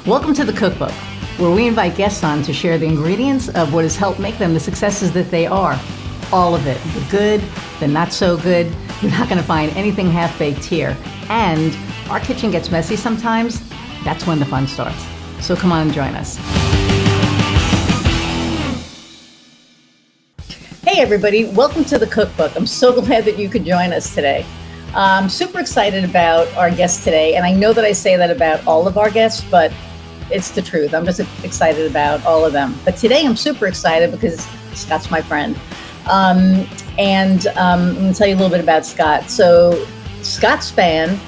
Welcome to the Cookbook, where we invite guests on to share the ingredients of what has helped make them the successes that they are. All of it, the good, the not so good. You're not going to find anything half-baked here. And our kitchen gets messy sometimes. That's when the fun starts. So come on and join us. Hey everybody, welcome to the Cookbook. I'm so glad that you could join us today. I'm super excited about our guest today, and I know that I say that about all of our guests, but it's the truth. I'm just excited about all of them. But today I'm super excited because Scott's my friend. I'm going to tell you a little bit about Scott. So Scott Spann,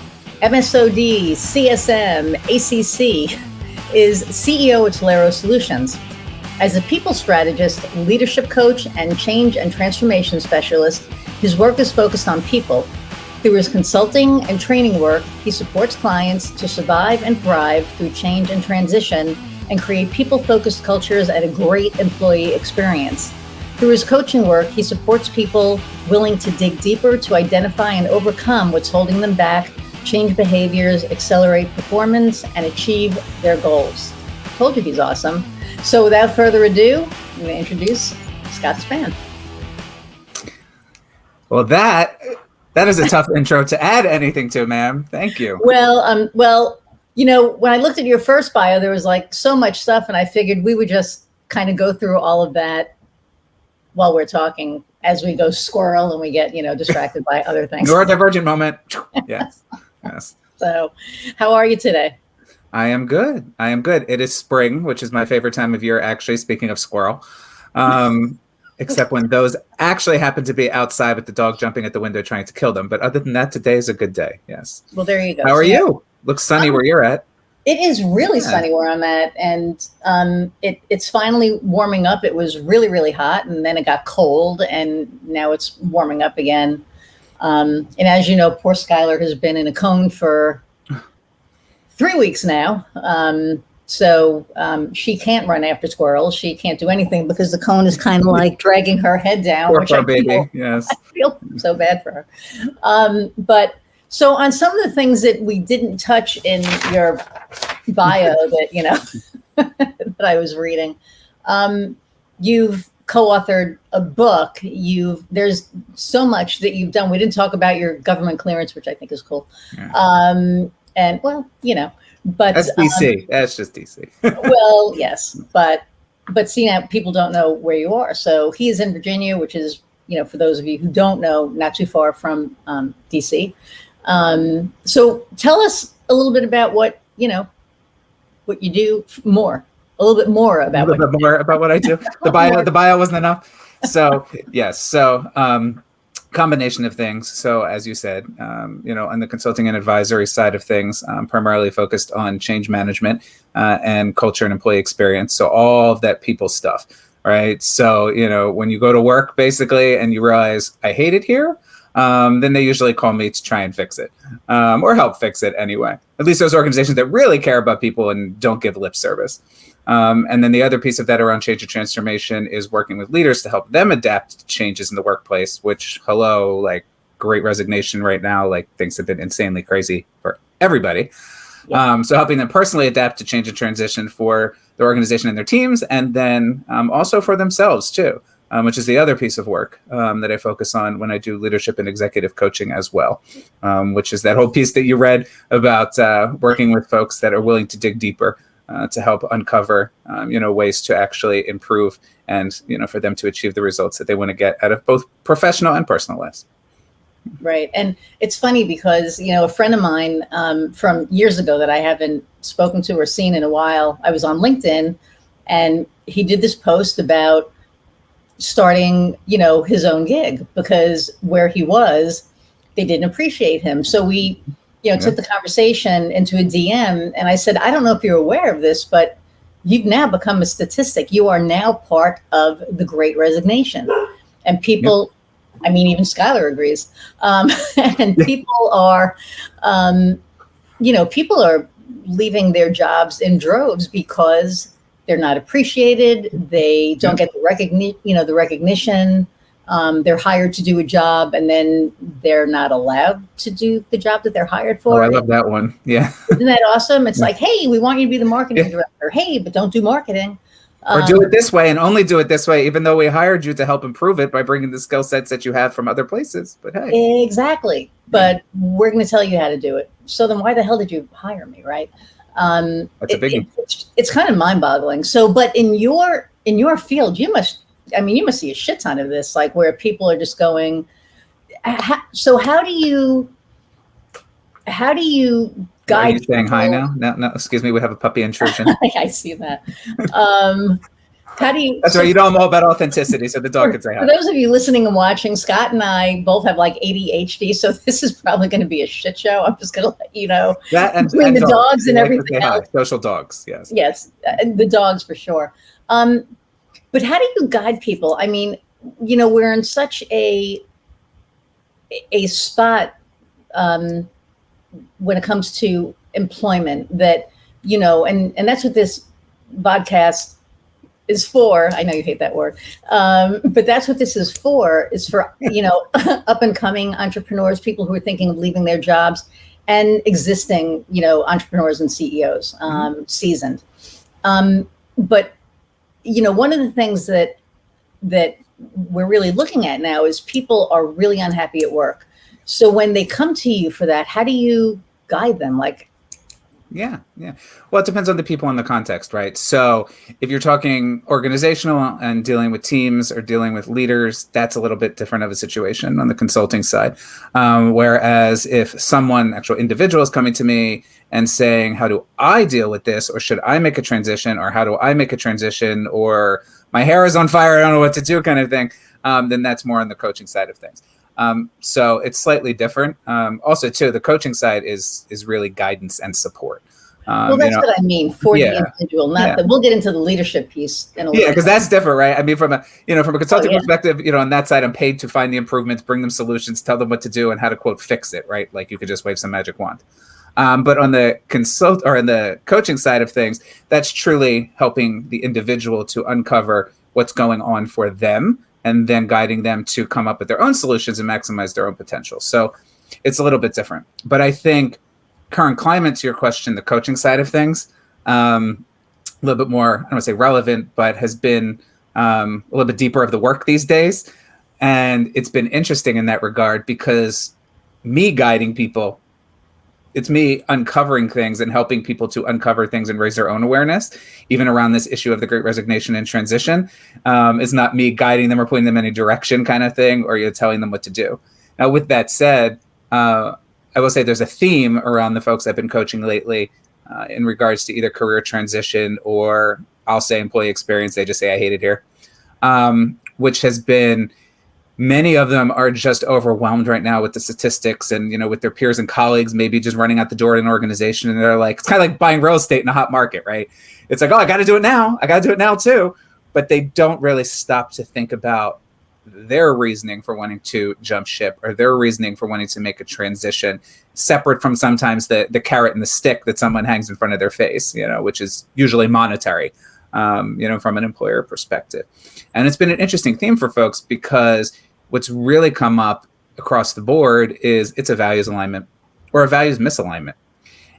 MSOD, CSM, ACC, is CEO at Tolero Solutions. As a people strategist, leadership coach, and change and transformation specialist, his work is focused on people. Through his consulting and training work, he supports clients to survive and thrive through change and transition and create people-focused cultures and a great employee experience. Through his coaching work, he supports people willing to dig deeper to identify and overcome what's holding them back, change behaviors, accelerate performance, and achieve their goals. Told you he's awesome. So without further ado, I'm going to introduce Scott Spann. Well, that is a tough intro to add anything to, ma'am. Thank you. Well, when I looked at your first bio, there was like so much stuff, and I figured we would just kind of go through all of that while we're talking as we go squirrel and we get, distracted by other things. Neurodivergent moment. Yes. Yes. So, how are you today? I am good. It is spring, which is my favorite time of year, actually, speaking of squirrel. Except when those actually happen to be outside with the dog jumping at the window trying to kill them. But other than that, today is a good day. Yes. Well, there you go. How are you? Looks sunny where you're at. It is really sunny where I'm at. And it's finally warming up. It was really, really hot. And then it got cold. And now it's warming up again. And as you know, poor Skylar has been in a cone for 3 weeks now. So she can't run after squirrels. She can't do anything because the cone is kind of like dragging her head down. Poor baby. Yes. I feel so bad for her. But so on some of the things that we didn't touch in your bio that, that I was reading, you've co-authored a book. There's so much that you've done. We didn't talk about your government clearance, which I think is cool. Yeah. But that's DC. That's just DC. Well, yes, but see, now people don't know where you are. So he is in Virginia, which is, for those of you who don't know, not too far from DC. So tell us a little bit about what you do a little bit more about what I do. The bio wasn't enough. So yes. So combination of things. So as you said, on the consulting and advisory side of things, I'm primarily focused on change management and culture and employee experience. So all of that people stuff, right? So, when you go to work basically and you realize I hate it here, then they usually call me to try and fix it or help fix it anyway. At least those organizations that really care about people and don't give lip service. And then the other piece of that around change and transformation is working with leaders to help them adapt to changes in the workplace, which, great resignation right now, things have been insanely crazy for everybody. Yeah. So helping them personally adapt to change and transition for their organization and their teams, and then also for themselves too, which is the other piece of work that I focus on when I do leadership and executive coaching as well, which is that whole piece that you read about working with folks that are willing to dig deeper. To help uncover, ways to actually improve and, for them to achieve the results that they want to get out of both professional and personal lives. Right. And it's funny because, a friend of mine from years ago that I haven't spoken to or seen in a while, I was on LinkedIn and he did this post about starting, his own gig because where he was, they didn't appreciate him. So we took the conversation into a DM, and I said, I don't know if you're aware of this, but you've now become a statistic. You are now part of the Great Resignation. And people, even Skylar agrees. And people are, people are leaving their jobs in droves because they're not appreciated. They don't get the recognition. They're hired to do a job and then they're not allowed to do the job that they're hired Oh, for. I love that one. Yeah. Isn't that awesome? It's like, hey, we want you to be the marketing Yeah. director. Hey, but don't do marketing. Or do it this way and only do it this way, even though we hired you to help improve it by bringing the skill sets that you have from other places. But hey. Exactly. But we're going to tell you how to do it. So then why the hell did you hire me, right? That's a biggie. It's kind of mind-boggling. So, but in your field, you must see a shit ton of this, like where people are just going. So how do you guide? Are you saying people? hi now? No, excuse me. We have a puppy intrusion. I see that. How do you? That's right. You know I'm all about authenticity, so the dog can say hi. For those of you listening and watching, Scott and I both have like ADHD, so this is probably going to be a shit show. I'm just going to let you know. That and between the dogs and everything else. Social dogs, yes. Yes, the dogs for sure. But how do you guide people? I mean, we're in such a spot when it comes to employment that, and that's what this podcast is for. I know you hate that word, but that's what this is for up and coming entrepreneurs, people who are thinking of leaving their jobs, and existing, entrepreneurs and CEOs, seasoned. But, one of the things that we're really looking at now is people are really unhappy at work. So when they come to you for that, how do you guide them? Yeah. Well, it depends on the people and the context, right? So if you're talking organizational and dealing with teams or dealing with leaders, that's a little bit different of a situation on the consulting side. Whereas if actual individual is coming to me and saying, how do I deal with this? Or should I make a transition? Or how do I make a transition? Or my hair is on fire, I don't know what to do kind of thing. Then that's more on the coaching side of things. So it's slightly different. Also, too, the coaching side is really guidance and support. Well, that's what I mean for the individual, not that we'll get into the leadership piece in a little bit. Because that's different, right? I mean, from a consulting perspective, on that side, I'm paid to find the improvements, bring them solutions, tell them what to do and how to quote fix it, right? Like you could just wave some magic wand. But on the in the coaching side of things, that's truly helping the individual to uncover what's going on for them, and then guiding them to come up with their own solutions and maximize their own potential. So it's a little bit different. But I think current climate, to your question, the coaching side of things, a little bit more, I don't want to say relevant, but has been a little bit deeper of the work these days. And it's been interesting in that regard because me guiding people, it's me uncovering things and helping people to uncover things and raise their own awareness, even around this issue of the Great Resignation and transition. It's not me guiding them or putting them in any direction kind of thing, or you're telling them what to do. Now, with that said, I will say there's a theme around the folks I've been coaching lately in regards to either career transition or I'll say employee experience. They just say, I hate it here, which has been, many of them are just overwhelmed right now with the statistics and, with their peers and colleagues, maybe just running out the door in an organization. And they're like, it's kind of like buying real estate in a hot market, right? It's like, oh, I got to do it now. I got to do it now too. But they don't really stop to think about their reasoning for wanting to jump ship or their reasoning for wanting to make a transition, separate from sometimes the carrot and the stick that someone hangs in front of their face, which is usually monetary, from an employer perspective. And it's been an interesting theme for folks because what's really come up across the board is it's a values alignment or a values misalignment.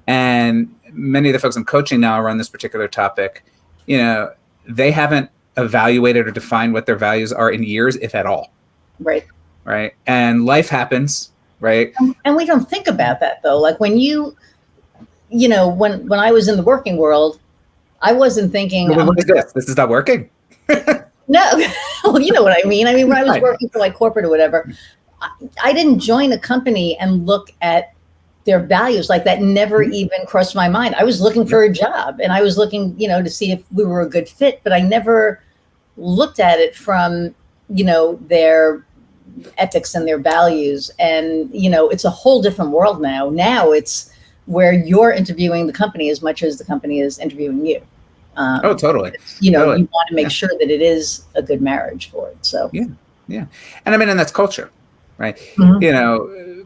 And many of the folks I'm coaching now around this particular topic, they haven't evaluated or defined what their values are in years, if at all. Right. Right. And life happens. Right. And we don't think about that, though. Like when when I was in the working world, I wasn't thinking, what is this? This is not working. No, well, you know what I mean. I mean, when I was working for like corporate or whatever, I didn't join a company and look at their values. Like that never even crossed my mind. I was looking for a job and I was looking, to see if we were a good fit, but I never looked at it from, their ethics and their values. And, it's a whole different world now. Now it's where you're interviewing the company as much as the company is interviewing you. Totally. Totally. You want to make sure that it is a good marriage for it. So yeah. And I mean, and that's culture, right?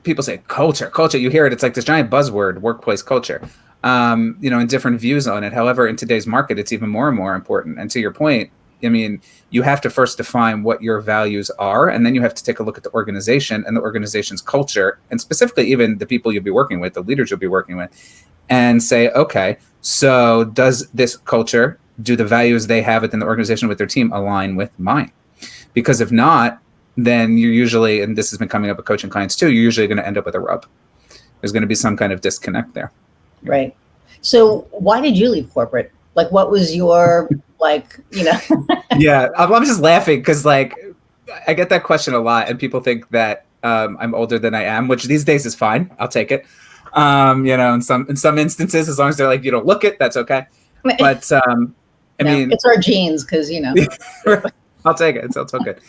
People say culture. You hear it. It's like this giant buzzword, workplace culture. And different views on it. However, in today's market, it's even more and more important. And to your point, I mean, you have to first define what your values are, and then you have to take a look at the organization and the organization's culture, and specifically even the people you'll be working with, the leaders you'll be working with, and say, okay, so does this culture, do the values they have within the organization with their team align with mine? Because if not, then you're usually, and this has been coming up with coaching clients too, you're usually going to end up with a rub. There's going to be some kind of disconnect there. Right. So why did you leave corporate? Like, what was your, like, you know? Yeah, I'm just laughing because, like, I get that question a lot, and people think that I'm older than I am, which these days is fine. I'll take it. You know, in some instances, as long as they're like, you don't look it, that's okay. But I mean, it's our genes, because, you know. I'll take it. It's all good.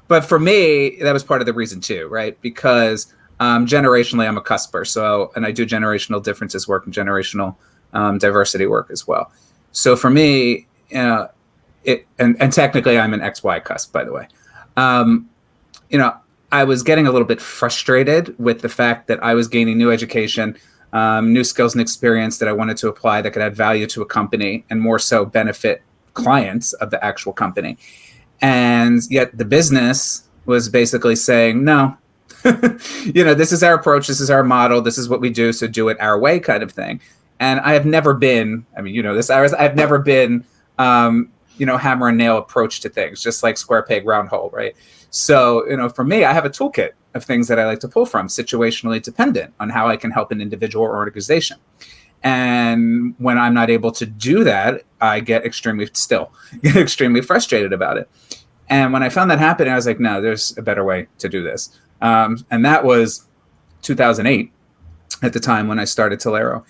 But for me, that was part of the reason too, right? Because generationally, I'm a cusper. So, and I do generational differences work and generational diversity work as well. So for me, and technically I'm an XY cusp, by the way. You know, I was getting a little bit frustrated with the fact that I was gaining new education, new skills and experience that I wanted to apply that could add value to a company and more so benefit clients of the actual company. And yet the business was basically saying, no, you know, this is our approach, this is our model, this is what we do, so do it our way, kind of thing. And I have never been, I mean, you know this, I've never been, you know, hammer and nail approach to things, just like square peg, round hole, right? So, you know, for me, I have a toolkit of things that I like to pull from, situationally dependent on how I can help an individual or organization. And when I'm not able to do that, I get extremely frustrated about it. And when I found that happening, I was like, no, there's a better way to do this. And that was 2008 at the time when I started Tolero.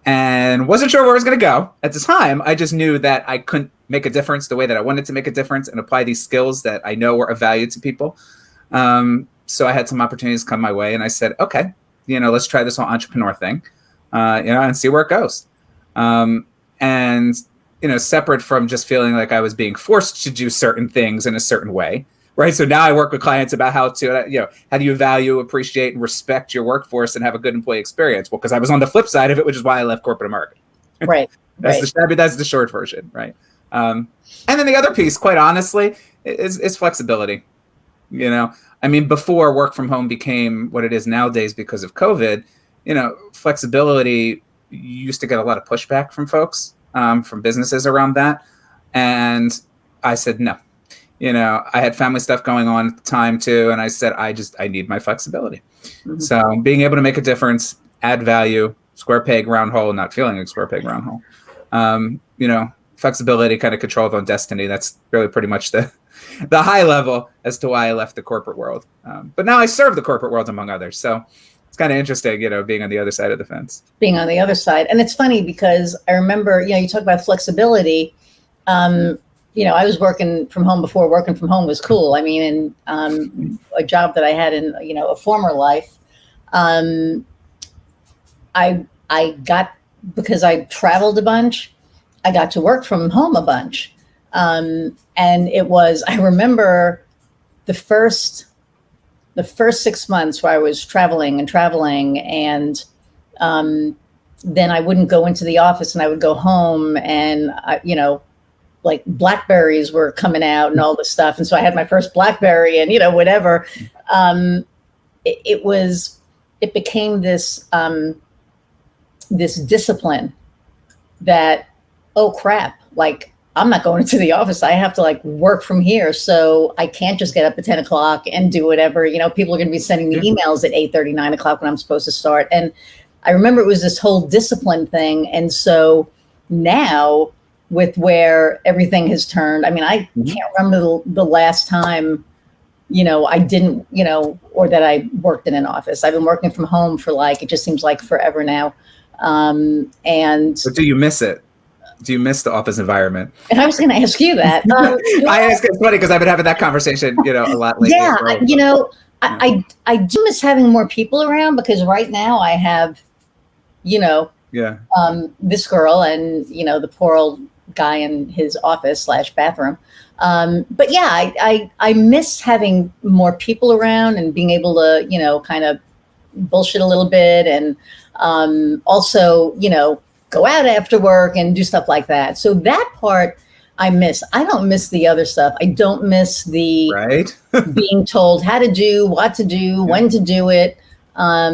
And wasn't sure where I was going to go. At the time, I just knew that I couldn't make a difference the way that I wanted to make a difference and apply these skills that I know were of value to people. So I had some opportunities come my way, and I said, okay, you know, let's try this whole entrepreneur thing, you know, and see where it goes. And, you know, separate from just feeling like I was being forced to do certain things in a certain way, right? So now I work with clients about how to, you know, how do you value, appreciate, and respect your workforce and have a good employee experience? Well, because I was on the flip side of it, which is why I left corporate America. Right. That's the short version, right? And then the other piece, quite honestly, is flexibility. You know, I mean, before work from home became what it is nowadays because of COVID, you know, flexibility, you used to get a lot of pushback from folks, from businesses around that. And I said, no. You know, I had family stuff going on at the time too. And I said, I need my flexibility. Mm-hmm. So being able to make a difference, add value, square peg, round hole, not feeling like square peg, round hole. You know, flexibility, kind of control of own destiny. That's really pretty much the high level as to why I left the corporate world. But now I serve the corporate world, among others. So it's kind of interesting, you know, being on the other side of the fence. Being on the other side. And it's funny because I remember, you know, you talk about flexibility. You know, I was working from home before working from home was cool. I mean, in a job that I had in, you know, a former life, I got, because I traveled a bunch, I got to work from home a bunch. And it was, I remember the first 6 months where I was traveling, and then I wouldn't go into the office and I would go home, and you know, like Blackberries were coming out and all this stuff. And so I had my first Blackberry and, you know, whatever. It became this, this discipline that, oh crap, like I'm not going into the office. I have to like work from here. So I can't just get up at 10 o'clock and do whatever, you know, people are going to be sending me emails at 8:30, 9 o'clock when I'm supposed to start. And I remember it was this whole discipline thing. And so now, with where everything has turned, I mean, I can't remember the last time, you know, I didn't, you know, or that I worked in an office. I've been working from home for like, it just seems like forever now. And but do you miss it? Do you miss the office environment? And I was going to ask you that. I ask, it's funny because I've been having that conversation, you know, a lot lately. Yeah, you know, I do miss having more people around, because right now I have, you know, this girl and, you know, the poor old guy in his office / bathroom. But yeah, I miss having more people around and being able to, you know, kind of bullshit a little bit, and also, you know, go out after work and do stuff like that. So that part I don't miss the other stuff. I don't miss the Right. being told how to do, what to do, when to do it. I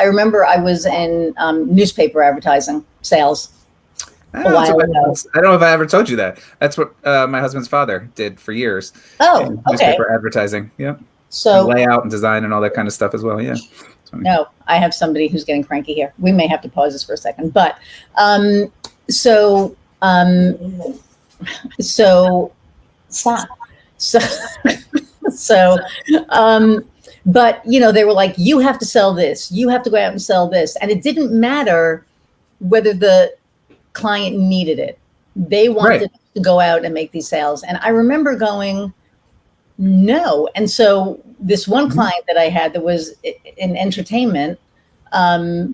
remember I was in newspaper advertising sales a while ago. I don't know if I ever told you that. That's what my husband's father did for years. Oh, okay. Newspaper advertising. Yep. So and layout and design and all that kind of stuff as well. Yeah. No, I have somebody who's getting cranky here. We may have to pause this for a second, but so stop. But they were like, you have to sell this. You have to go out and sell this, and it didn't matter whether the client needed it. They wanted to go out and make these sales, and I remember going, no. And so this one client that I had that was in entertainment, I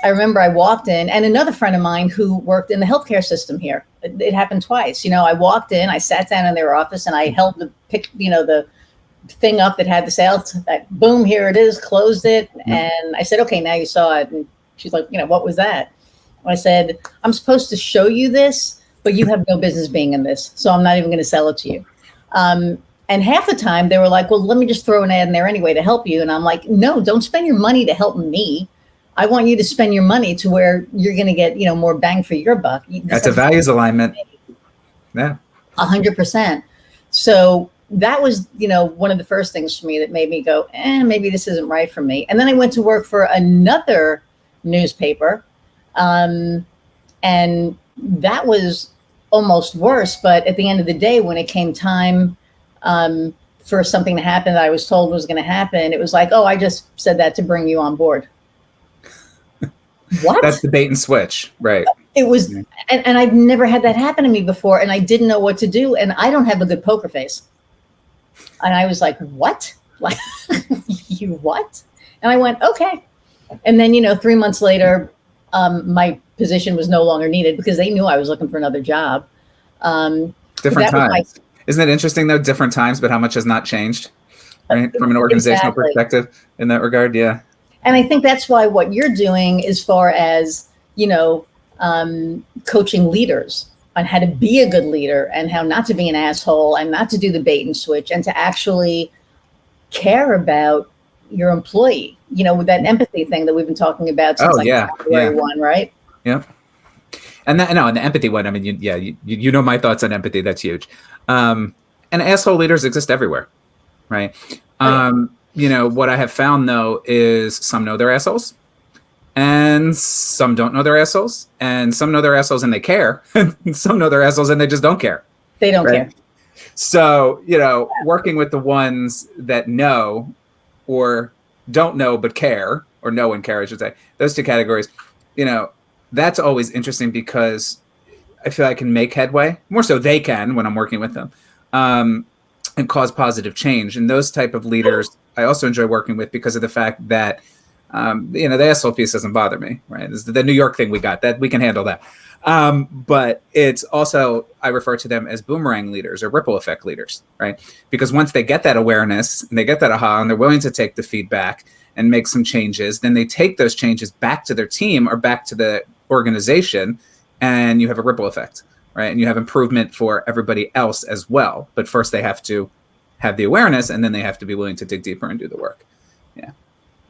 remember I walked in, and another friend of mine who worked in the healthcare system here. It happened twice. I walked in, I sat down in their office, and I held the thing up that had the sales. Boom, here it is. Closed it, and I said, "Okay, now you saw it." And she's like, "What was that?" And I said, "I'm supposed to show you this, but you have no business being in this, so I'm not even going to sell it to you." And half the time they were like, well, let me just throw an ad in there anyway to help you. And I'm like, no, don't spend your money to help me. I want you to spend your money to where you're going to get, more bang for your buck. That's a values alignment. Yeah. 100%. So that was, one of the first things for me that made me go, maybe this isn't right for me. And then I went to work for another newspaper. And that was almost worse. But at the end of the day, when it came time for something to happen that I was told was going to happen, it was like, oh, I just said that to bring you on board. What? That's the bait and switch, right? It was, and I've never had that happen to me before, and I didn't know what to do, and I don't have a good poker face. And I was like, what? Like, you what? And I went, okay. And then, 3 months later, my position was no longer needed because they knew I was looking for another job. Different times. Isn't it interesting, though? Different times, but how much has not changed, right? From an organizational perspective in that regard, yeah. And I think that's why what you're doing as far as, coaching leaders on how to be a good leader and how not to be an asshole and not to do the bait and switch and to actually care about your employee, with that empathy thing that we've been talking about since February 1, right? Yeah. And and the empathy one, I mean, you know my thoughts on empathy. That's huge. And asshole leaders exist everywhere, right? What I have found, though, is some know they're assholes and some don't know they're assholes, and some know they're assholes and they care, and some know they're assholes and they just don't care. They don't care. So, working with the ones that know or don't know but care, or know and care, I should say, those two categories, that's always interesting because I feel I can make headway, more so they can when I'm working with them, and cause positive change. And those type of leaders I also enjoy working with because of the fact that, the asshole piece doesn't bother me, right? This is the New York thing we got, that we can handle that. But it's also, I refer to them as boomerang leaders or ripple effect leaders, right? Because once they get that awareness and they get that aha and they're willing to take the feedback and make some changes, then they take those changes back to their team or back to the organization, and you have a ripple effect, right? And you have improvement for everybody else as well. But first they have to have the awareness, and then they have to be willing to dig deeper and do the work. Yeah.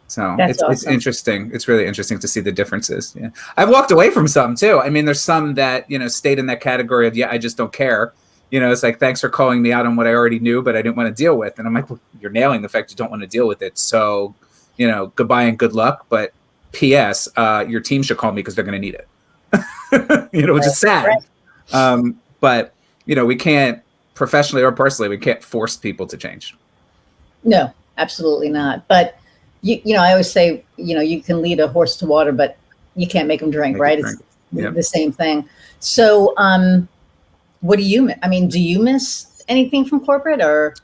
So it's interesting. It's really interesting to see the differences. Yeah. I've walked away from some too. I mean, there's some that, stayed in that category of, I just don't care. It's like, thanks for calling me out on what I already knew, but I didn't want to deal with. And I'm like, well, you're nailing the fact you don't want to deal with it. So, goodbye and good luck. But P.S., your team should call me because they're going to need it. Which is sad. Right. But, we can't, professionally or personally, we can't force people to change. No, absolutely not. But, I always say, you can lead a horse to water, but you can't make them drink, right? It's the same thing. So what do you miss anything from corporate, or?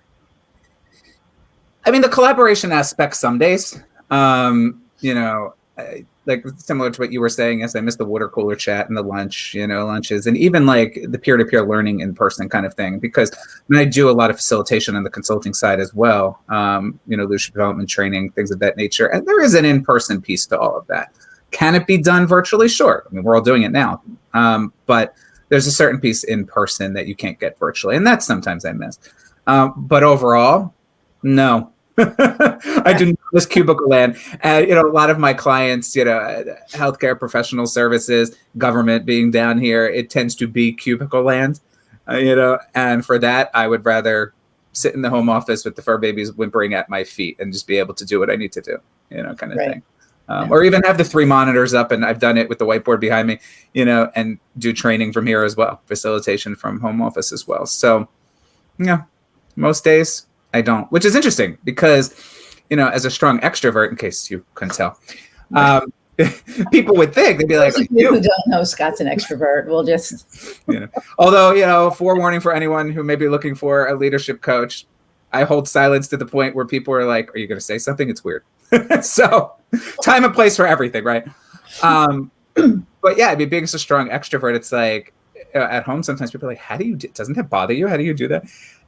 I mean, the collaboration aspect some days, like similar to what you were saying, yes, I miss the water cooler chat and the lunches, and even like the peer-to-peer learning in person kind of thing, because I do a lot of facilitation on the consulting side as well, leadership development training, things of that nature. And there is an in-person piece to all of that. Can it be done virtually? Sure. I mean, we're all doing it now. But there's a certain piece in person that you can't get virtually, and that sometimes I miss. But overall, no. I do not miss cubicle land. A lot of my clients, healthcare, professional services, government being down here, it tends to be cubicle land, and for that, I would rather sit in the home office with the fur babies whimpering at my feet and just be able to do what I need to do, kind of thing. Or even have the 3 monitors up, and I've done it with the whiteboard behind me, and do training from here as well, facilitation from home office as well. So, most days I don't, which is interesting because, as a strong extrovert, in case you couldn't tell, people would think, they'd be like, you who don't know Scott's an extrovert, we'll just, although, forewarning for anyone who may be looking for a leadership coach, I hold silence to the point where people are like, are you going to say something? It's weird. So time and place for everything. Right. But yeah, being a strong extrovert, it's like at home, sometimes people are like, doesn't that bother you? How do you do that?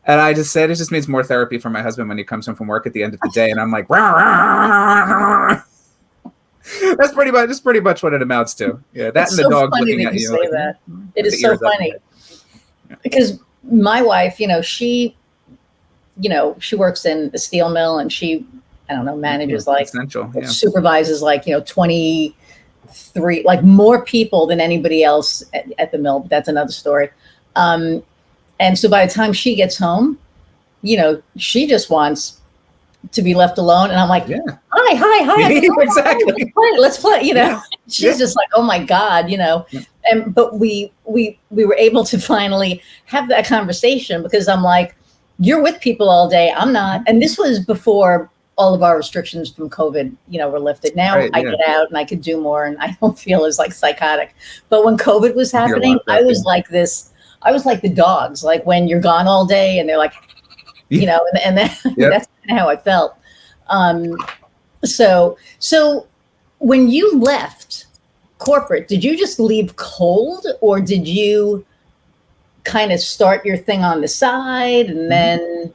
And I just said, it just means more therapy for my husband when he comes home from work at the end of the day. And I'm like, that's pretty much what it amounts to. Yeah. That it's and the so dog funny looking that at you you. say that. It is so funny because my wife, she works in a steel mill, and she, I don't know, manages supervises 23, more people than anybody else at the mill. But that's another story. And so by the time she gets home, she just wants to be left alone. And I'm like, hi. Exactly. Let's play. She's just like, oh my God, but we were able to finally have that conversation because I'm like, you're with people all day. I'm not. And this was before all of our restrictions from COVID, were lifted. Now I get out and I could do more, and I don't feel as psychotic. But when COVID was happening, I was like this. I was like the dogs, like when you're gone all day and they're like, and then that's kind of how I felt. So when you left corporate, did you just leave cold, or did you kind of start your thing on the side? And then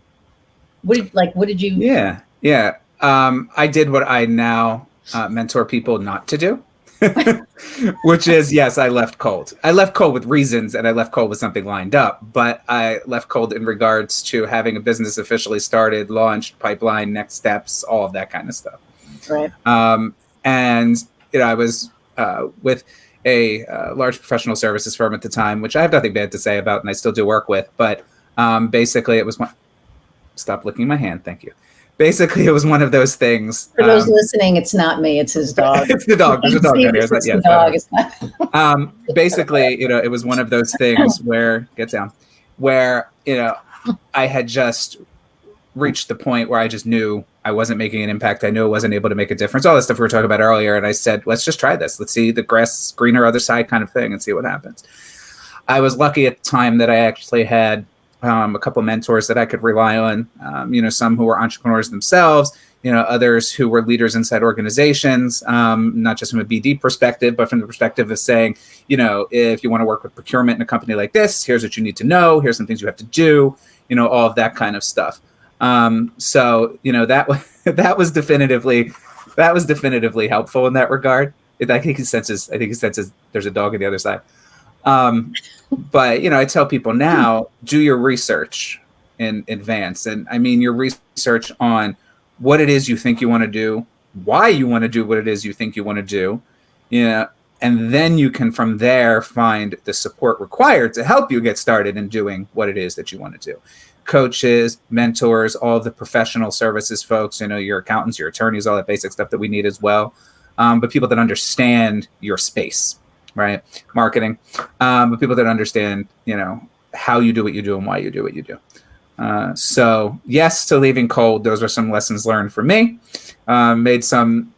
what did you? Yeah. I did what I now mentor people not to do. Which is, yes, I left cold. I left cold with reasons, and I left cold with something lined up, but I left cold in regards to having a business officially started, launched, pipeline, next steps, all of that kind of stuff. Right. And I was with a large professional services firm at the time, which I have nothing bad to say about, and I still do work with, but basically it was stop licking my hand, thank you. Basically, it was one of those things. For those listening, it's not me; it's his dog. It's the dog. There's a dog out here. It's the dog. It's not. Basically, it was one of those things where I had just reached the point where I just knew I wasn't making an impact. I knew I wasn't able to make a difference. All the stuff we were talking about earlier, and I said, let's just try this. Let's see the grass greener other side kind of thing, and see what happens. I was lucky at the time that I actually had a couple of mentors that I could rely on, some who were entrepreneurs themselves, others who were leaders inside organizations, not just from a BD perspective, but from the perspective of saying, if you want to work with procurement in a company like this, here's what you need to know. Here's some things you have to do, all of that kind of stuff. So that was definitively helpful in that regard. I think he senses there's a dog on the other side. But I tell people now, do your research in advance, and I mean your research on what it is you think you want to do, why you want to do what it is you think you want to do, and then you can from there find the support required to help you get started in doing what it is that you want to do. Coaches, mentors, all of the professional services folks, your accountants, your attorneys, all that basic stuff that we need as well. But people that understand your space. Right, marketing, but people that understand, how you do what you do and why you do what you do. So yes, to leaving cold. Those are some lessons learned for me. Made some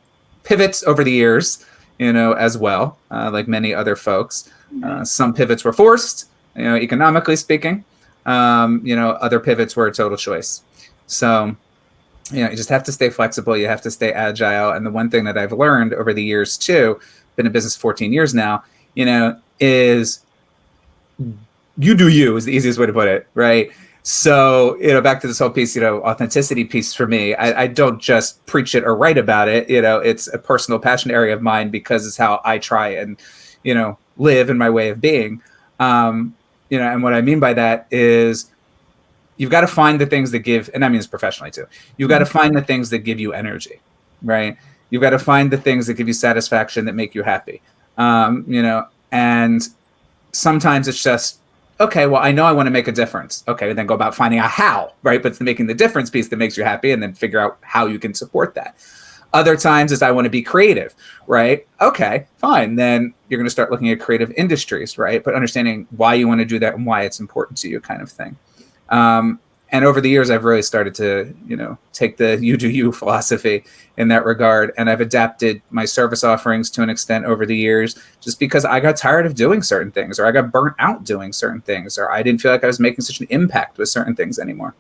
pivots over the years, as well, like many other folks. Some pivots were forced, economically speaking. Other pivots were a total choice. So, you just have to stay flexible. You have to stay agile. And the one thing that I've learned over the years too, been in business 14 years now, is you do you is the easiest way to put it, right? So, back to this whole piece, authenticity piece for me, I don't just preach it or write about it. It's a personal passion area of mine because it's how I try and, live in my way of being. And what I mean by that is you've got to find the things that give, and I mean this professionally too, you've got to find the things that give you energy, right? You've got to find the things that give you satisfaction, that make you happy. And sometimes it's just, okay, well, I know I want to make a difference. Okay, and then go about finding out how, right? But it's making the difference piece that makes you happy, and then figure out how you can support that. Other times is I want to be creative, right? Okay, fine. Then you're going to start looking at creative industries, right? But understanding why you want to do that and why it's important to you, kind of thing. And over the years, I've really started to, take the you do you philosophy in that regard. And I've adapted my service offerings to an extent over the years, just because I got tired of doing certain things, or I got burnt out doing certain things, or I didn't feel like I was making such an impact with certain things anymore.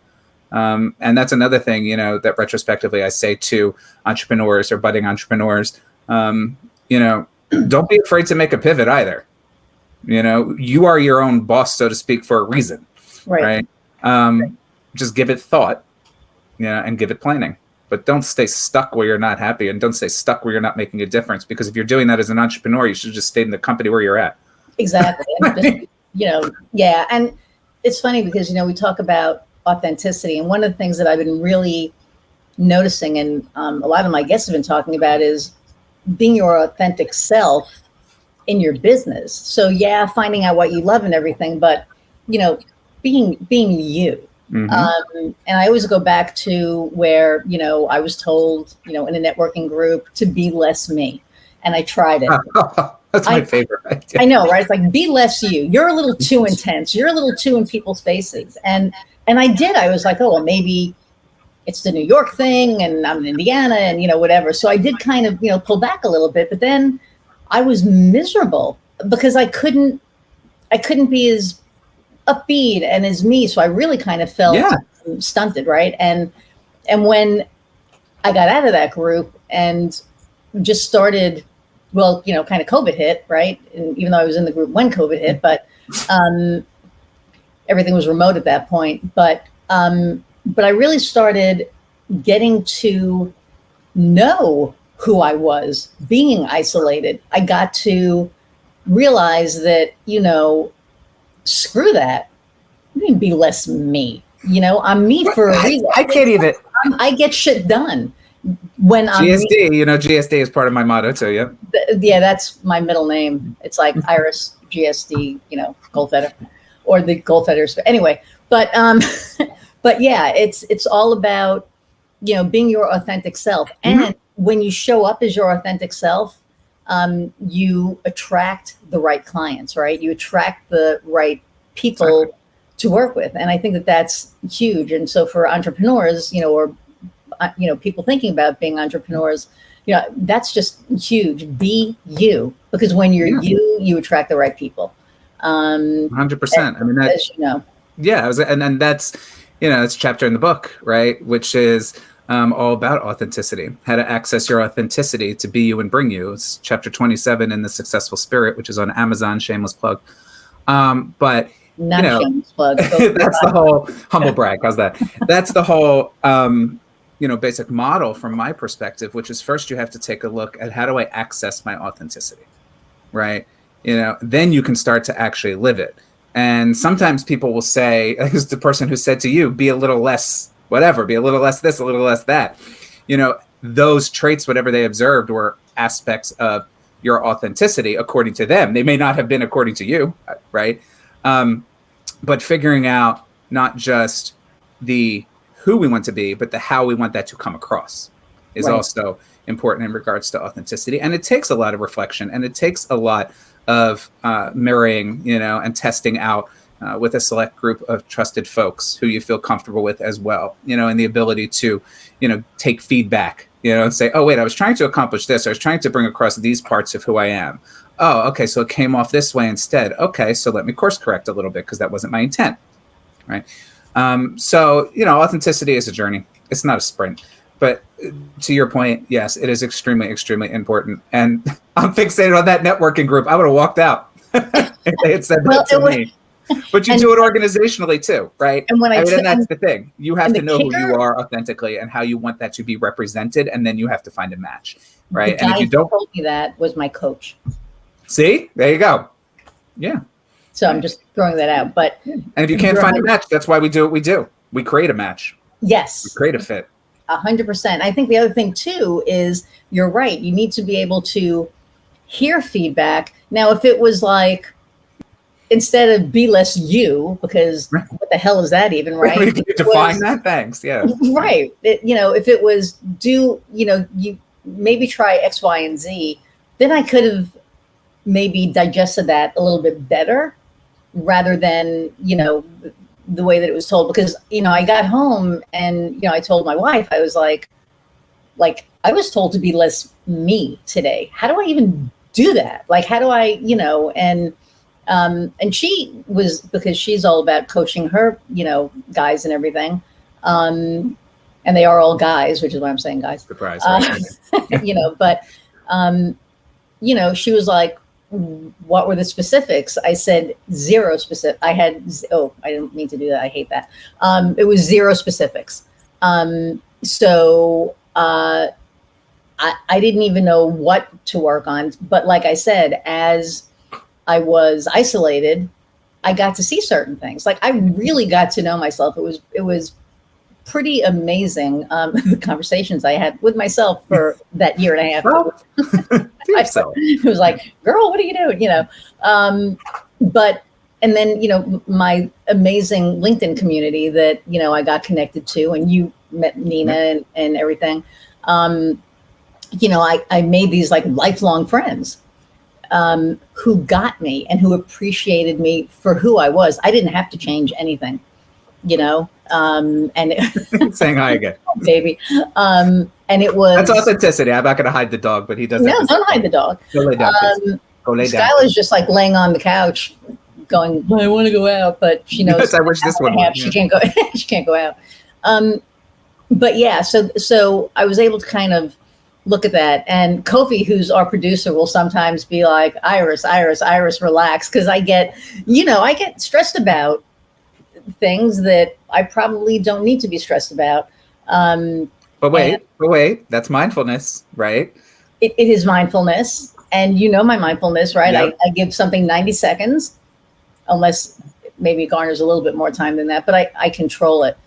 And that's another thing, that retrospectively I say to entrepreneurs or budding entrepreneurs, don't be afraid to make a pivot either. You are your own boss, so to speak, for a reason, right? Just give it thought, and give it planning, but don't stay stuck where you're not happy, and don't stay stuck where you're not making a difference, because if you're doing that as an entrepreneur, you should just stay in the company where you're at. Exactly. And just, yeah. And it's funny because, we talk about authenticity, and one of the things that I've been really noticing, and a lot of my guests have been talking about, is being your authentic self in your business. So yeah, finding out what you love and everything, but being you. And I always go back to where I was told in a networking group to be less me, and I tried it. That's my favorite. I know, right? It's like, be less you. You're a little too intense. You're a little too in people's faces. And I did. I was like, oh, well, maybe it's the New York thing, and I'm in Indiana, and whatever. So I did kind of pull back a little bit, but then I was miserable because I couldn't be as upbeat and as me. So I really kind of felt stunted, right? And when I got out of that group and just started, well, kind of COVID hit, right? And even though I was in the group when COVID hit, but everything was remote at that point. But I really started getting to know who I was, being isolated. I got to realize that, screw that. I mean, be less me. I'm me for a reason. I can't even. I get shit done when I'm GSD. GSD is part of my motto too. Yep. Yeah, that's my middle name. It's like Iris GSD. Goldfeder, or the Goldfeders. Anyway, but yeah, it's all about being your authentic self, and when you show up as your authentic self, you attract the right clients, right? You attract the right people to work with. And I think that that's huge. And so for entrepreneurs, or people thinking about being entrepreneurs, that's just huge. Be you, because when you're you attract the right people. 100%. I mean, that, as you know. Yeah, and that's, it's a chapter in the book, right? Which is all about authenticity, how to access your authenticity to be you and bring you. It's chapter 27 in The Successful Spirit, which is on Amazon. Shameless plug. But not shameless plug. That's the whole humble brag. How's that? That's the whole, basic model from my perspective, which is first you have to take a look at how do I access my authenticity, right? Then you can start to actually live it. And sometimes people will say, like it's the person who said to you, be a little less whatever, be a little less this, a little less that. Those traits, whatever they observed, were aspects of your authenticity according to them. They may not have been according to you, right? But figuring out not just the who we want to be, but the how we want that to come across is also important in regards to authenticity. And it takes a lot of reflection, and it takes a lot of mirroring, and testing out with a select group of trusted folks who you feel comfortable with as well, and the ability to, take feedback, and say, oh, wait, I was trying to accomplish this. I was trying to bring across these parts of who I am. Oh, okay, so it came off this way instead. Okay, so let me course correct a little bit because that wasn't my intent, right? So, authenticity is a journey. It's not a sprint. But to your point, yes, it is extremely, extremely important. And I'm fixated on that networking group. I would have walked out if they had said that to me. But you do it organizationally too, right? And that's the thing. You have to know who you are authentically and how you want that to be represented, and then you have to find a match, right? And if you don't, told me that was my coach. See, there you go. Yeah. So I'm just throwing that out. But and if you can't find a match, that's why we do what we do. We create a match. Yes. We create a fit. 100%. I think the other thing too is you're right. You need to be able to hear feedback. Now, if it was like, instead of be less you, because what the hell is that even, right? You define that? Thanks. Yeah. Right. If it was you maybe try X, Y, and Z, then I could have maybe digested that a little bit better rather than, the way that it was told. Because, I got home and, I told my wife, I was like, I was told to be less me today. How do I even do that? Like, how do I, and she was, because she's all about coaching her, guys and everything. And they are all guys, which is why I'm saying guys. Surprise. But, she was like, what were the specifics? I said 0 specific. I didn't mean to do that. I hate that. It was 0 specifics. So I didn't even know what to work on. But like I said, as I was isolated, I got to see certain things. Like, I really got to know myself. It was pretty amazing, the conversations I had with myself for that year and a half. It was like, girl, what are you doing? And then, my amazing LinkedIn community that, I got connected to, and you met Nina and everything. I made these like lifelong friends who got me and who appreciated me for who I was. I didn't have to change anything, and saying hi again, baby. And it was, that's authenticity. I'm not going to hide the dog, but he doesn't. No, don't hide the dog. Go lay down. Go lay down. Skylar's just like laying on the couch, going, I want to go out, but she knows. Yes, I wish this one. She can't go. She can't go out. But yeah, so I was able to kind of look at that. And Kofi, who's our producer, will sometimes be like, Iris, relax. Because I get stressed about things that I probably don't need to be stressed about. But wait, that's mindfulness, right? It is mindfulness. And my mindfulness, right? Yep. I give something 90 seconds, unless maybe it garners a little bit more time than that, but I control it.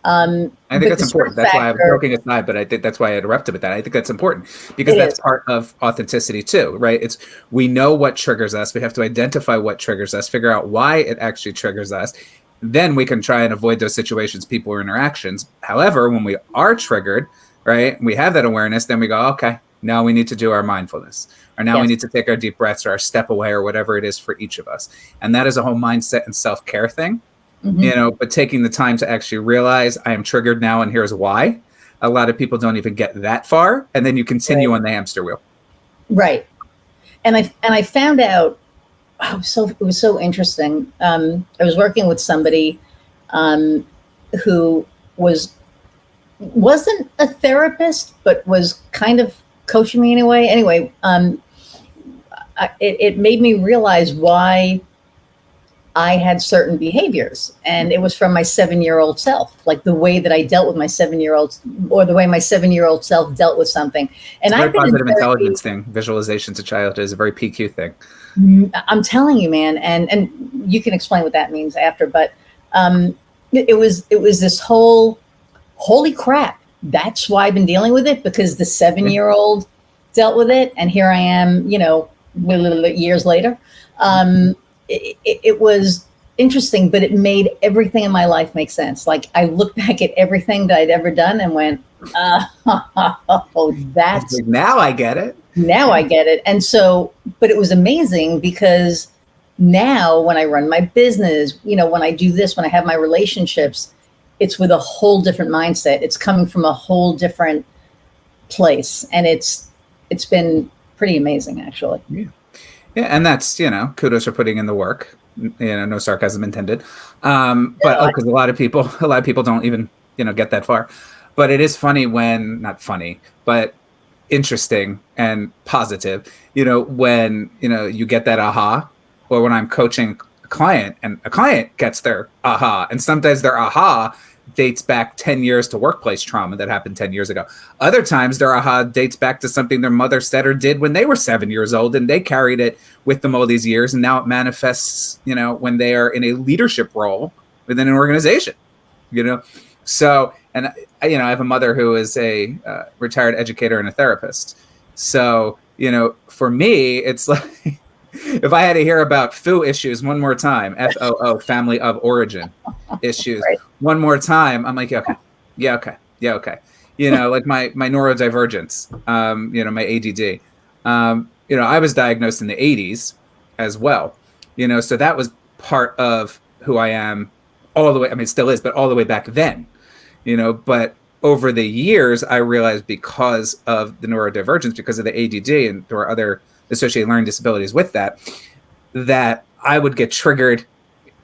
I think that's important. That's why I'm joking aside, but I think that's why I interrupted with that. I think that's important because that's part of authenticity too, right? We know what triggers us. We have to identify what triggers us, figure out why it actually triggers us. Then we can try and avoid those situations, people, or interactions. However, when we are triggered, right, we have that awareness, then we go, okay, now we need to do our mindfulness, or now we need to take our deep breaths or our step away or whatever it is for each of us. And that is a whole mindset and self-care thing. Mm-hmm. But taking the time to actually realize I am triggered now and here's why. A lot of people don't even get that far, and then you continue on the hamster wheel. Right. And I found out, it was so interesting. I was working with somebody who wasn't a therapist, but was kind of coaching me in a way. Anyway, it made me realize why I had certain behaviors, and it was from my 7-year-old self, like the way that I dealt with my 7-year-old, or the way my 7-year-old self dealt with something. And it's a very positive intelligence thing. Visualization to childhood is a very PQ thing. I'm telling you, man, and you can explain what that means after, but it was this whole, holy crap, that's why I've been dealing with it, because the 7-year-old dealt with it, and here I am, years later. It was interesting, but it made everything in my life make sense. Like, I look back at everything that I'd ever done and went, that's now I get it. Now I get it. And so, but it was amazing because now when I run my business, when I do this, when I have my relationships, it's with a whole different mindset. It's coming from a whole different place. And it's been pretty amazing, actually. Yeah. Yeah, and that's, kudos for putting in the work. No sarcasm intended. But because a lot of people don't even, get that far. But it is funny not funny, but interesting and positive, when, you get that aha, or when I'm coaching a client and a client gets their aha, and sometimes their aha dates back 10 years to workplace trauma that happened 10 years ago. Other times their aha dates back to something their mother said or did when they were 7 years old, and they carried it with them all these years. And now it manifests, when they are in a leadership role within an organization, So, and I have a mother who is a retired educator and a therapist. So, for me, it's like, if I had to hear about FOO issues one more time, FOO, family of origin issues, right, one more time, I'm like, okay. Like my neurodivergence, my ADD, I was diagnosed in the 80s as well, so that was part of who I am all the way. I mean, it still is, but all the way back then, but over the years, I realized because of the neurodivergence, because of the ADD, and there were other associated learning disabilities with that I would get triggered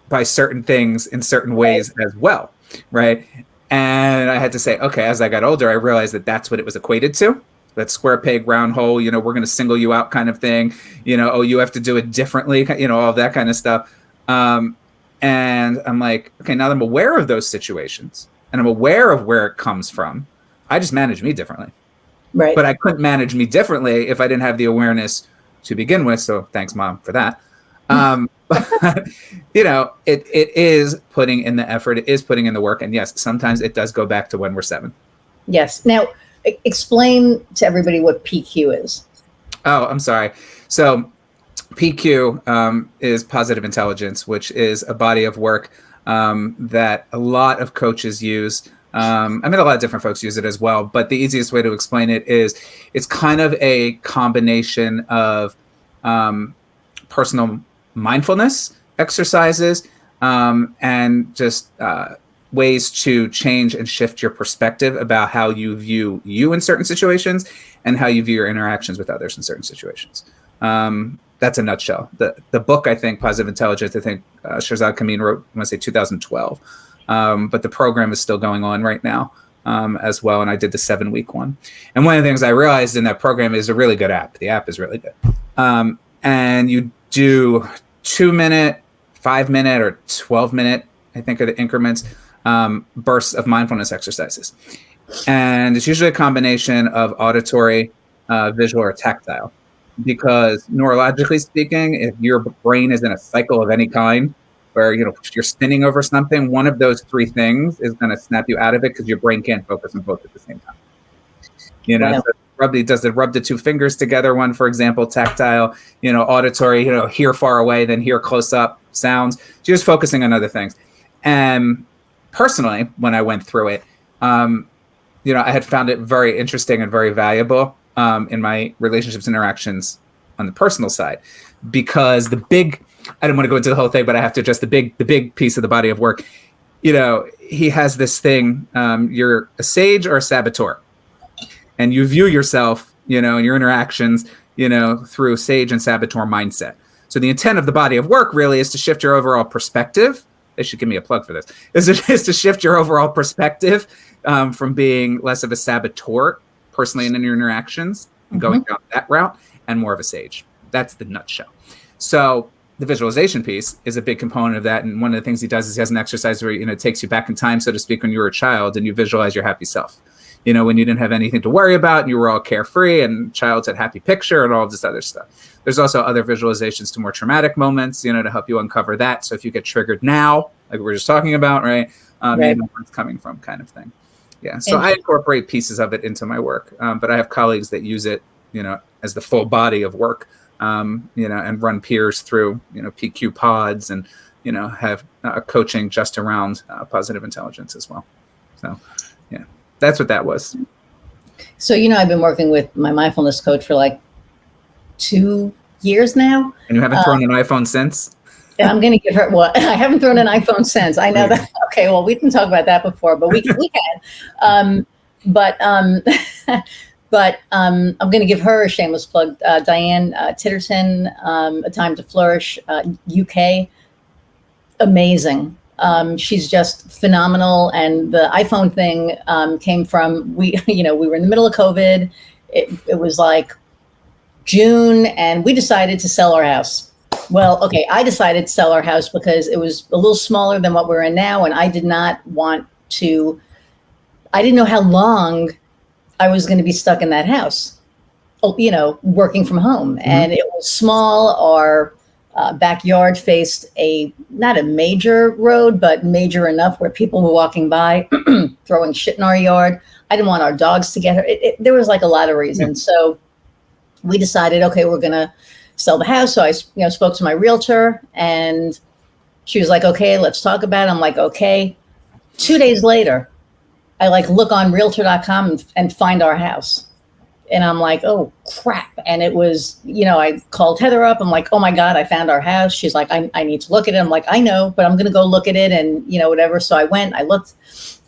by certain things in certain ways as well, right? And I had to say, okay, as I got older, I realized that that's what it was equated to. That square peg, round hole, we're going to single you out kind of thing, you have to do it differently, all of that kind of stuff. And I'm like, okay, now that I'm aware of those situations and I'm aware of where it comes from, I just manage me differently. Right. But I couldn't manage me differently if I didn't have the awareness to begin with. So thanks, Mom, for that. But, it is putting in the effort. It is putting in the work. And yes, sometimes it does go back to when we're 7. Yes. Now, explain to everybody what PQ is. Oh, I'm sorry. So PQ is positive intelligence, which is a body of work that a lot of coaches use. A lot of different folks use it as well, but the easiest way to explain it is it's kind of a combination of personal mindfulness exercises and just ways to change and shift your perspective about how you view you in certain situations and how you view your interactions with others in certain situations. That's a nutshell. The book, I think, Positive Intelligence, I think Shirzad Kameen wrote, I want to say 2012. But the program is still going on right now as well. And I did the 7-week one. And one of the things I realized in that program is a really good app. The app is really good. And you do 2-minute, 5-minute, or 12-minute, I think are the increments, bursts of mindfulness exercises. And it's usually a combination of auditory, visual, or tactile. Because neurologically speaking, if your brain is in a cycle of any kind, where you're spinning over something, one of those 3 things is going to snap you out of it because your brain can't focus on both at the same time. Wow. So does it rub the 2 fingers together? One, for example, tactile, auditory, hear far away, then hear close up sounds. So you're just focusing on other things. And personally, when I went through it, I had found it very interesting and very valuable in my relationships interactions on the personal side, because I don't want to go into the whole thing, but I have to address the big piece of the body of work. He has this thing, you're a sage or a saboteur, and you view yourself, in your interactions, through sage and saboteur mindset. So the intent of the body of work really is to shift your overall perspective. They should give me a plug for this. Is to shift your overall perspective from being less of a saboteur personally in your interactions and going down that route, and more of a sage. That's the nutshell. So the visualization piece is a big component of that. And one of the things he does is he has an exercise where, it takes you back in time, so to speak, when you were a child, and you visualize your happy self, when you didn't have anything to worry about and you were all carefree, and childhood happy picture and all this other stuff. There's also other visualizations to more traumatic moments, to help you uncover that. So if you get triggered now, like we were just talking about, right? You know where it's coming from, kind of thing. Yeah. So I incorporate pieces of it into my work, but I have colleagues that use it, as the full body of work, and run peers through, PQ pods, and, have coaching just around positive intelligence as well. So, yeah, that's what that was. So, I've been working with my mindfulness coach for like 2 years now. And you haven't thrown an iPhone since? And I'm going to give her I haven't thrown an iPhone since. I know that. Okay, well, we didn't talk about that before, but we can. But I'm going to give her a shameless plug. Diane Titterton, A Time to Flourish, UK, amazing. She's just phenomenal. And the iPhone thing came from we were in the middle of COVID. It was like June, and we decided to sell our house. Well, okay, I decided to sell our house because it was a little smaller than what we're in now, and I did not want I didn't know how long I was going to be stuck in that house, working from home. Mm-hmm. And it was small. Our backyard faced not a major road, but major enough where people were walking by, throwing shit in our yard. I didn't want our dogs to get hurt. There was like a lot of reasons. So we decided, okay, we're going to sell the house. So I, spoke to my realtor, and she was like, okay, let's talk about it. I'm like, okay. 2 days later, I look on realtor.com and find our house. And I'm like, oh crap. And it was, I called Heather up. I'm like, oh my God, I found our house. She's like, I need to look at it. I'm like, I know, but I'm going to go look at it and, whatever. So I went, I looked,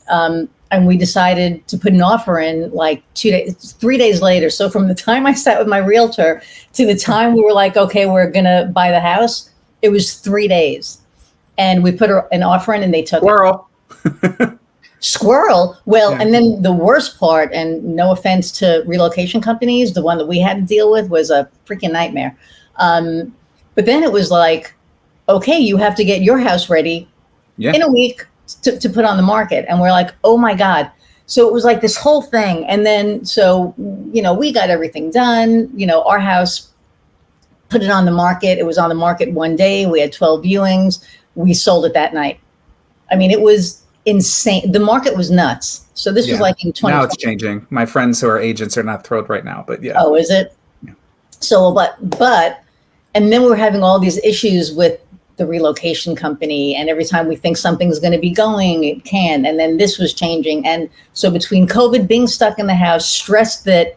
and we decided to put an offer in 3 days later. So from the time I sat with my realtor to the time we were like, okay, we're going to buy the house, it was 3 days. And we put an offer in and they took it. Squirrel. Well, yeah. And then the worst part, and no offense to relocation companies, the one that we had to deal with was a freaking nightmare. But then it was like, okay, you have to get your house ready in a week to put on the market. And we're like, oh my God. So it was like this whole thing. And then, so, we got everything done, our house, put it on the market. It was on the market one day. We had 12 viewings. We sold it that night. I mean, it was insane. The market was nuts. So this was like in 2020. Now it's changing. My friends who are agents are not thrilled right now, but yeah. Oh, is it? Yeah. So, but, and then we're having all these issues with the relocation company. And every time we think something's going to be going, it can. And then this was changing. And so between COVID, being stuck in the house, stressed that,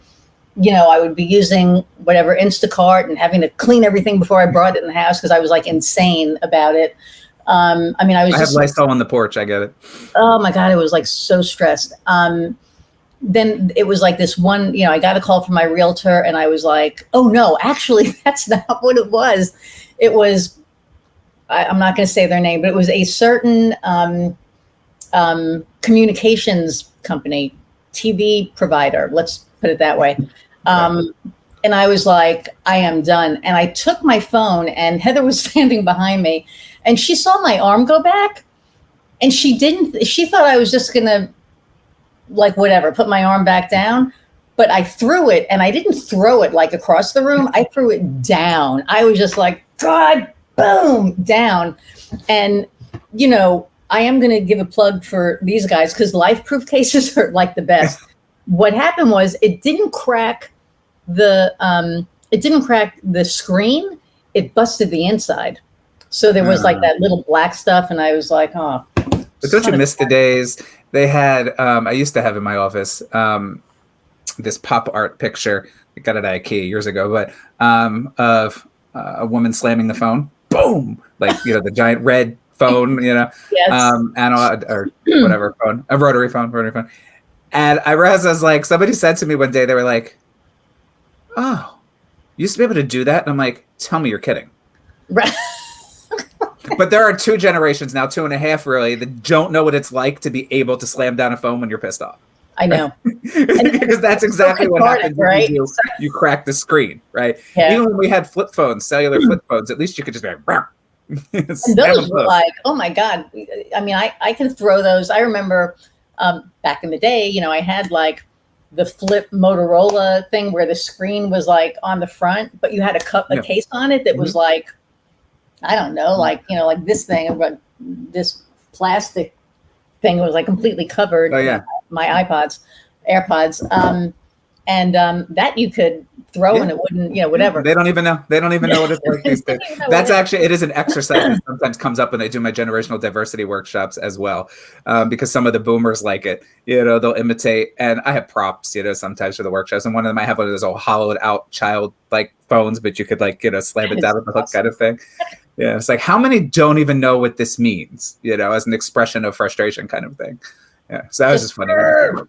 I would be using whatever Instacart and having to clean everything before I brought it in the house because I was like insane about it. I have Lysol on the porch. I get it. Oh my God. It was like so stressed. Then it was like this one, I got a call from my realtor and I was like, oh no, actually that's not what it was. It was, I'm not going to say their name, but it was a certain communications company, TV provider. Let's put it that way. And I was like, I am done. And I took my phone and Heather was standing behind me and she saw my arm go back and she thought I was just going to whatever, put my arm back down. But I threw it and I didn't throw it across the room. I threw it down. I was just like, God, boom, down. And, I am going to give a plug for these guys because life-proof cases are the best. What happened was it didn't crack the screen. It busted the inside. So there was that little black stuff. And I was like, oh. But don't you miss the days they had, I used to have in my office, this pop art picture. I got it at IKEA years ago, but of a woman slamming the phone. Boom! The giant red phone, Yes. Analog or whatever phone, a rotary phone. And I realized, I was like, somebody said to me one day, they were like, oh, you used to be able to do that? And I'm like, tell me you're kidding. Right. But there are 2 generations now, 2.5 really, that don't know what it's like to be able to slam down a phone when you're pissed off. I know. Because that's exactly what happens right? when you crack the screen, right? Yeah. Even when we had flip phones, cellular flip phones, at least you could just be like, and those were like, oh my God. I mean, I can throw those. I remember back in the day, I had the flip Motorola thing where the screen was on the front, but you had a case on it that was I don't know, this thing, but this plastic thing was completely covered. Oh yeah. My AirPods. And that you could throw and it wouldn't, whatever. They don't even know. They don't even know what it's like these days. That's actually, it is an exercise that sometimes comes up when I do my generational diversity workshops as well. Because some of the boomers like it, they'll imitate. And I have props, sometimes for the workshops. And one of them, I have one of those old hollowed out child phones, but you could slam it down with the hook kind of thing. Yeah. It's how many don't even know what this means, as an expression of frustration kind of thing. Yeah. So that was just funny.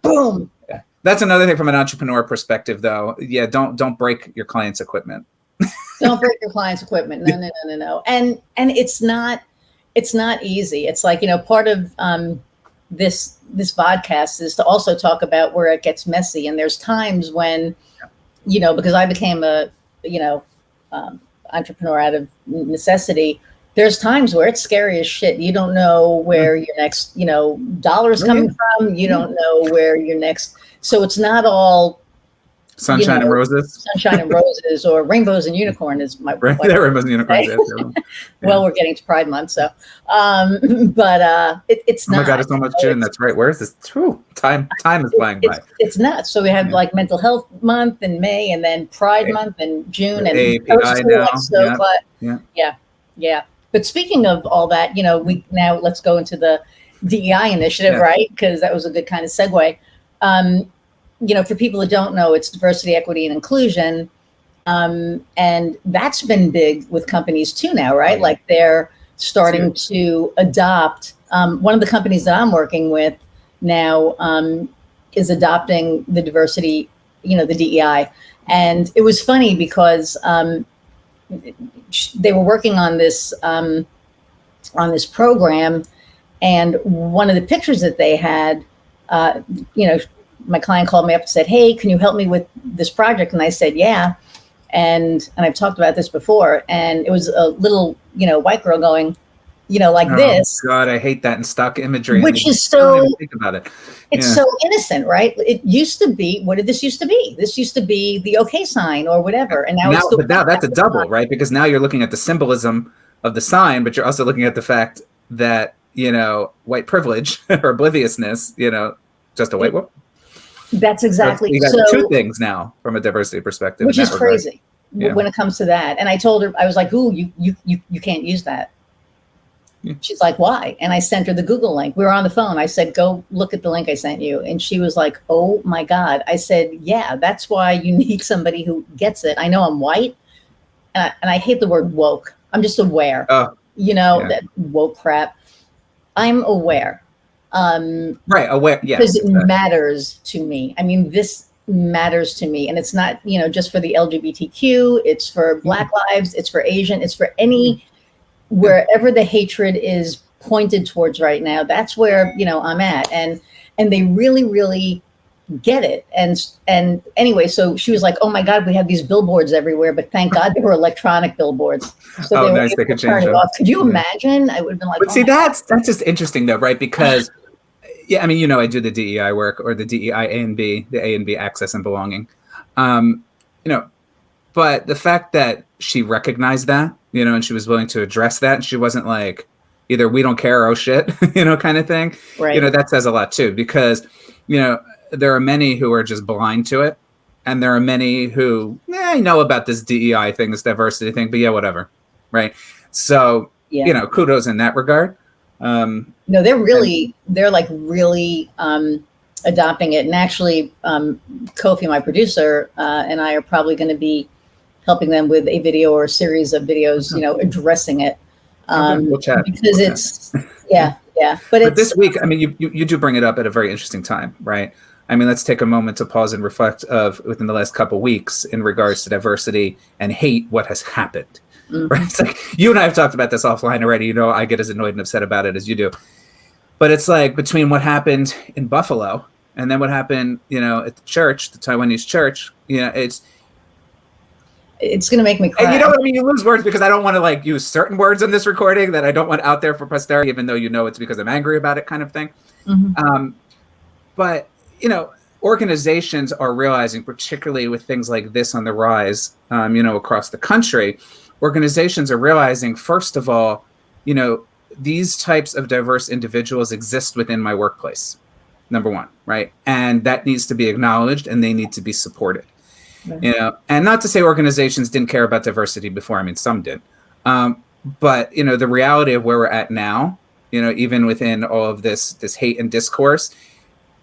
Boom. Yeah. That's another thing from an entrepreneur perspective, though. Yeah, don't break your client's equipment. Don't break your client's equipment. No. And it's not easy. It's part of this podcast is to also talk about where it gets messy. And there's times when, because I became a entrepreneur out of necessity. there's times where it's scary as shit. You don't know where your next, dollar is coming from. You don't know where your next. So it's not all sunshine and roses. Sunshine and roses, or rainbows and unicorn is my right. Yeah, rainbows and unicorns. Yeah. Well, we're getting to Pride Month, so but it's not. Oh my God, it's almost June. That's right. Where is this? True. Time is flying by. It's nuts. So we have like Mental Health Month in May, and then Pride Month in June, and API now. Yeah. But speaking of all that, let's go into the DEI initiative, right? Because that was a good kind of segue. For people who don't know, it's diversity, equity, and inclusion. And that's been big with companies too now, right? Like they're starting to adopt. One of the companies that I'm working with now is adopting the diversity, the DEI. And it was funny because they were working on this program, and one of the pictures that they had, my client called me up and said, "Hey, can you help me with this project?" And I said, "Yeah." And I've talked about this before, and it was a little, white girl going, this. God, I hate that in stock imagery. Which is so, think about it. It's so innocent, right? It used to be, what did this used to be? This used to be the okay sign or whatever. And now now that's a double, right? Because now you're looking at the symbolism of the sign, but you're also looking at the fact that, white privilege or obliviousness, just a white woman. That's exactly. You got two things now from a diversity perspective, which is crazy when it comes to that. And I told her, I was like, "Ooh, you can't use that." Yeah. She's like, "Why?" And I sent her the Google link. We were on the phone. I said, "Go look at the link I sent you." And she was like, "Oh my God." I said, "Yeah, that's why you need somebody who gets it. I know I'm white, and I hate the word woke. I'm just aware. That woke crap. I'm aware." Right, aware, yeah, because it matters to me. I mean, this matters to me, and it's not just for the LGBTQ. It's for Black lives. It's for Asian. It's for any wherever the hatred is pointed towards right now. That's where I'm at, and they really, really get it. And anyway, so she was like, "Oh my God, we have these billboards everywhere," but thank God they were electronic billboards. So nice. They could change it off. Could you imagine? I would have been like, but see, that's just interesting though, right? Because I mean, I do the DEI work, or the DEI A and B, the A and B access and belonging. But the fact that she recognized that, and she was willing to address that, and she wasn't like either we don't care or oh shit, kind of thing. Right. That says a lot too, because there are many who are just blind to it, and there are many who know about this DEI thing, this diversity thing, but whatever, right? So kudos in that regard. No, they're really adopting it, and actually, Kofi, my producer, and I are probably going to be helping them with a video or a series of videos, addressing it. We'll chat because it's But this week, I mean, you do bring it up at a very interesting time, right? I mean, let's take a moment to pause and reflect within the last couple of weeks in regards to diversity and hate, what has happened. Mm-hmm. Right? It's like you and I have talked about this offline already. I get as annoyed and upset about it as you do. But it's like between what happened in Buffalo and then what happened, at the church, the Taiwanese church, it's going to make me cry. And what I mean? You lose words because I don't want to use certain words in this recording that I don't want out there for posterity, even though it's because I'm angry about it, kind of thing. Mm-hmm. But organizations are realizing, particularly with things like this on the rise, across the country, organizations are realizing, first of all, these types of diverse individuals exist within my workplace, number one, right? And that needs to be acknowledged, and they need to be supported. Right. And not to say organizations didn't care about diversity before. I mean, some did. But, the reality of where we're at now, even within all of this hate and discourse,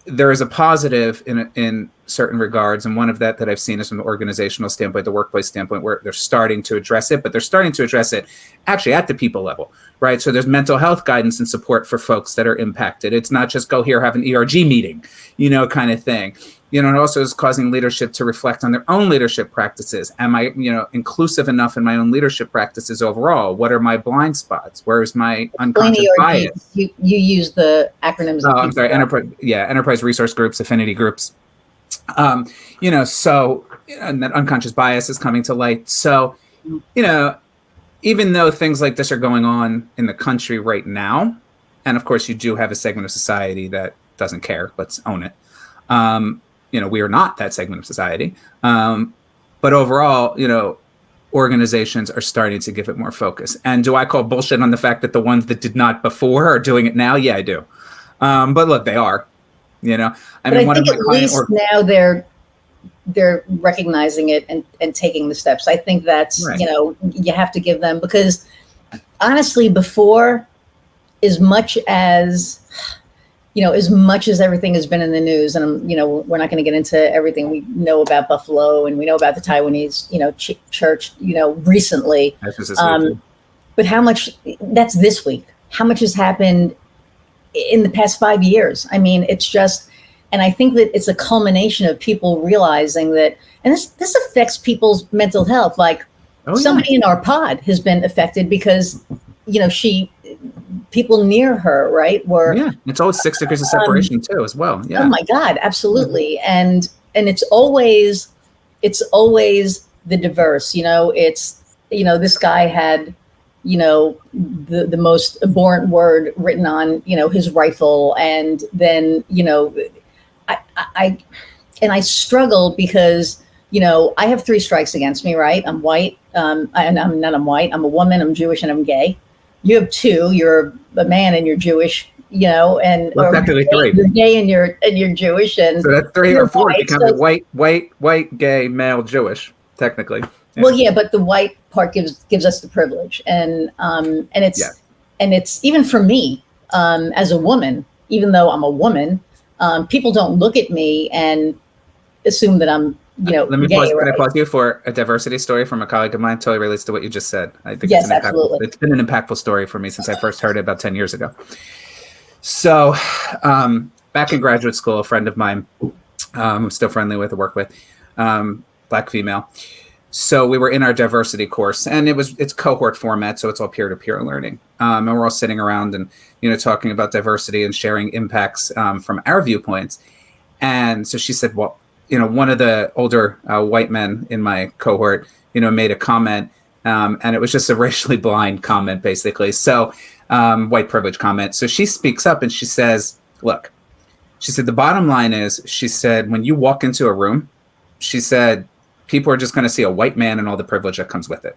there is a positive in certain regards. And one of that I've seen is from the organizational standpoint, the workplace standpoint, where they're starting to address it, but they're starting to address it actually at the people level, right? So there's mental health guidance and support for folks that are impacted. It's not just go here, have an ERG meeting, kind of thing. It also is causing leadership to reflect on their own leadership practices. Am I, inclusive enough in my own leadership practices overall? What are my blind spots? Where is my unconscious bias? You use the acronyms. Oh, I'm sorry. Enterprise resource groups, affinity groups. And that unconscious bias is coming to light. So, even though things like this are going on in the country right now, and of course you do have a segment of society that doesn't care, let's own it. We are not that segment of society. But overall, organizations are starting to give it more focus. And do I call bullshit on the fact that the ones that did not before are doing it now? Yeah, I do. But look, they are. I think at least now they're recognizing it and taking the steps. I think that's, right. You have to give them, because honestly, before, as much as everything has been in the news, and we're not going to get into everything we know about Buffalo, and we know about the Taiwanese, church, recently. But how much, that's this week, how much has happened in the past 5 years? I mean, it's just, and I think that it's a culmination of people realizing that, and this affects people's mental health. Like somebody in our pod has been affected because, people near her, right, it's always 6 degrees of separation too, as well. Yeah. Oh my God, absolutely. And it's always the diverse. It's this guy had the most abhorrent word written on his rifle, and then I struggle because I have 3 strikes against me, right? I'm white, I'm white, I'm a woman, I'm Jewish, and I'm gay. You have 2. You're a man and you're Jewish, and technically 3. You're gay and you're Jewish, and so that's 3 or 4 becomes white, gay, male, Jewish, technically. Yeah. Well, yeah, but the white part gives us the privilege, and it's even for me as a woman, even though I'm a woman, people don't look at me and assume that I'm Let me gay, pause. right? Can I pause you for a diversity story from a colleague of mine? Totally relates to what you just said. I think yes, absolutely. It's been an impactful story for me since I first heard it about 10 years ago. So back in graduate school, a friend of mine, I'm still friendly with, work with, Black female. So we were in our diversity course, and it's cohort format, so it's all peer-to-peer learning. And we're all sitting around and talking about diversity and sharing impacts from our viewpoints. And so she said, well, one of the older white men in my cohort, made a comment, and it was just a racially blind comment, basically. So white privilege comment. So she speaks up and she says, look, she said, the bottom line is, she said, when you walk into a room, she said, people are just going to see a white man and all the privilege that comes with it.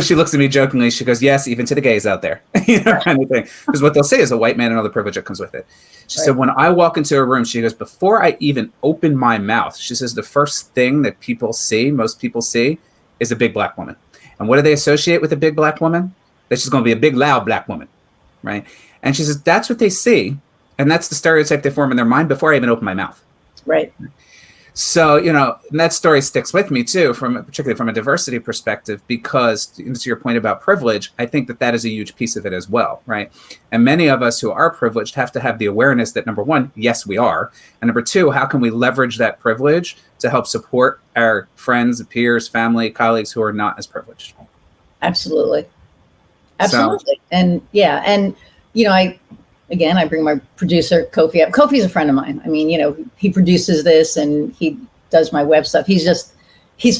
She looks at me jokingly. She goes, yes, even to the gays out there, kind of thing. Because what they'll say is a white man and all the privilege that comes with it. She said, when I walk into a room, she goes, before I even open my mouth, she says, the first thing that most people see is a big black woman. And what do they associate with a big black woman? That she's going to be a big, loud black woman, right? And she says, that's what they see. And that's the stereotype they form in their mind before I even open my mouth. Right. So, and that story sticks with me too, particularly from a diversity perspective, because to your point about privilege, I think that is a huge piece of it as well, right? And many of us who are privileged have to have the awareness that, number one, yes, we are. And number two, how can we leverage that privilege to help support our friends, peers, family, colleagues who are not as privileged? Absolutely. So, and yeah, and, I bring my producer, Kofi, up. Kofi's a friend of mine. I mean, he produces this and he does my web stuff. He's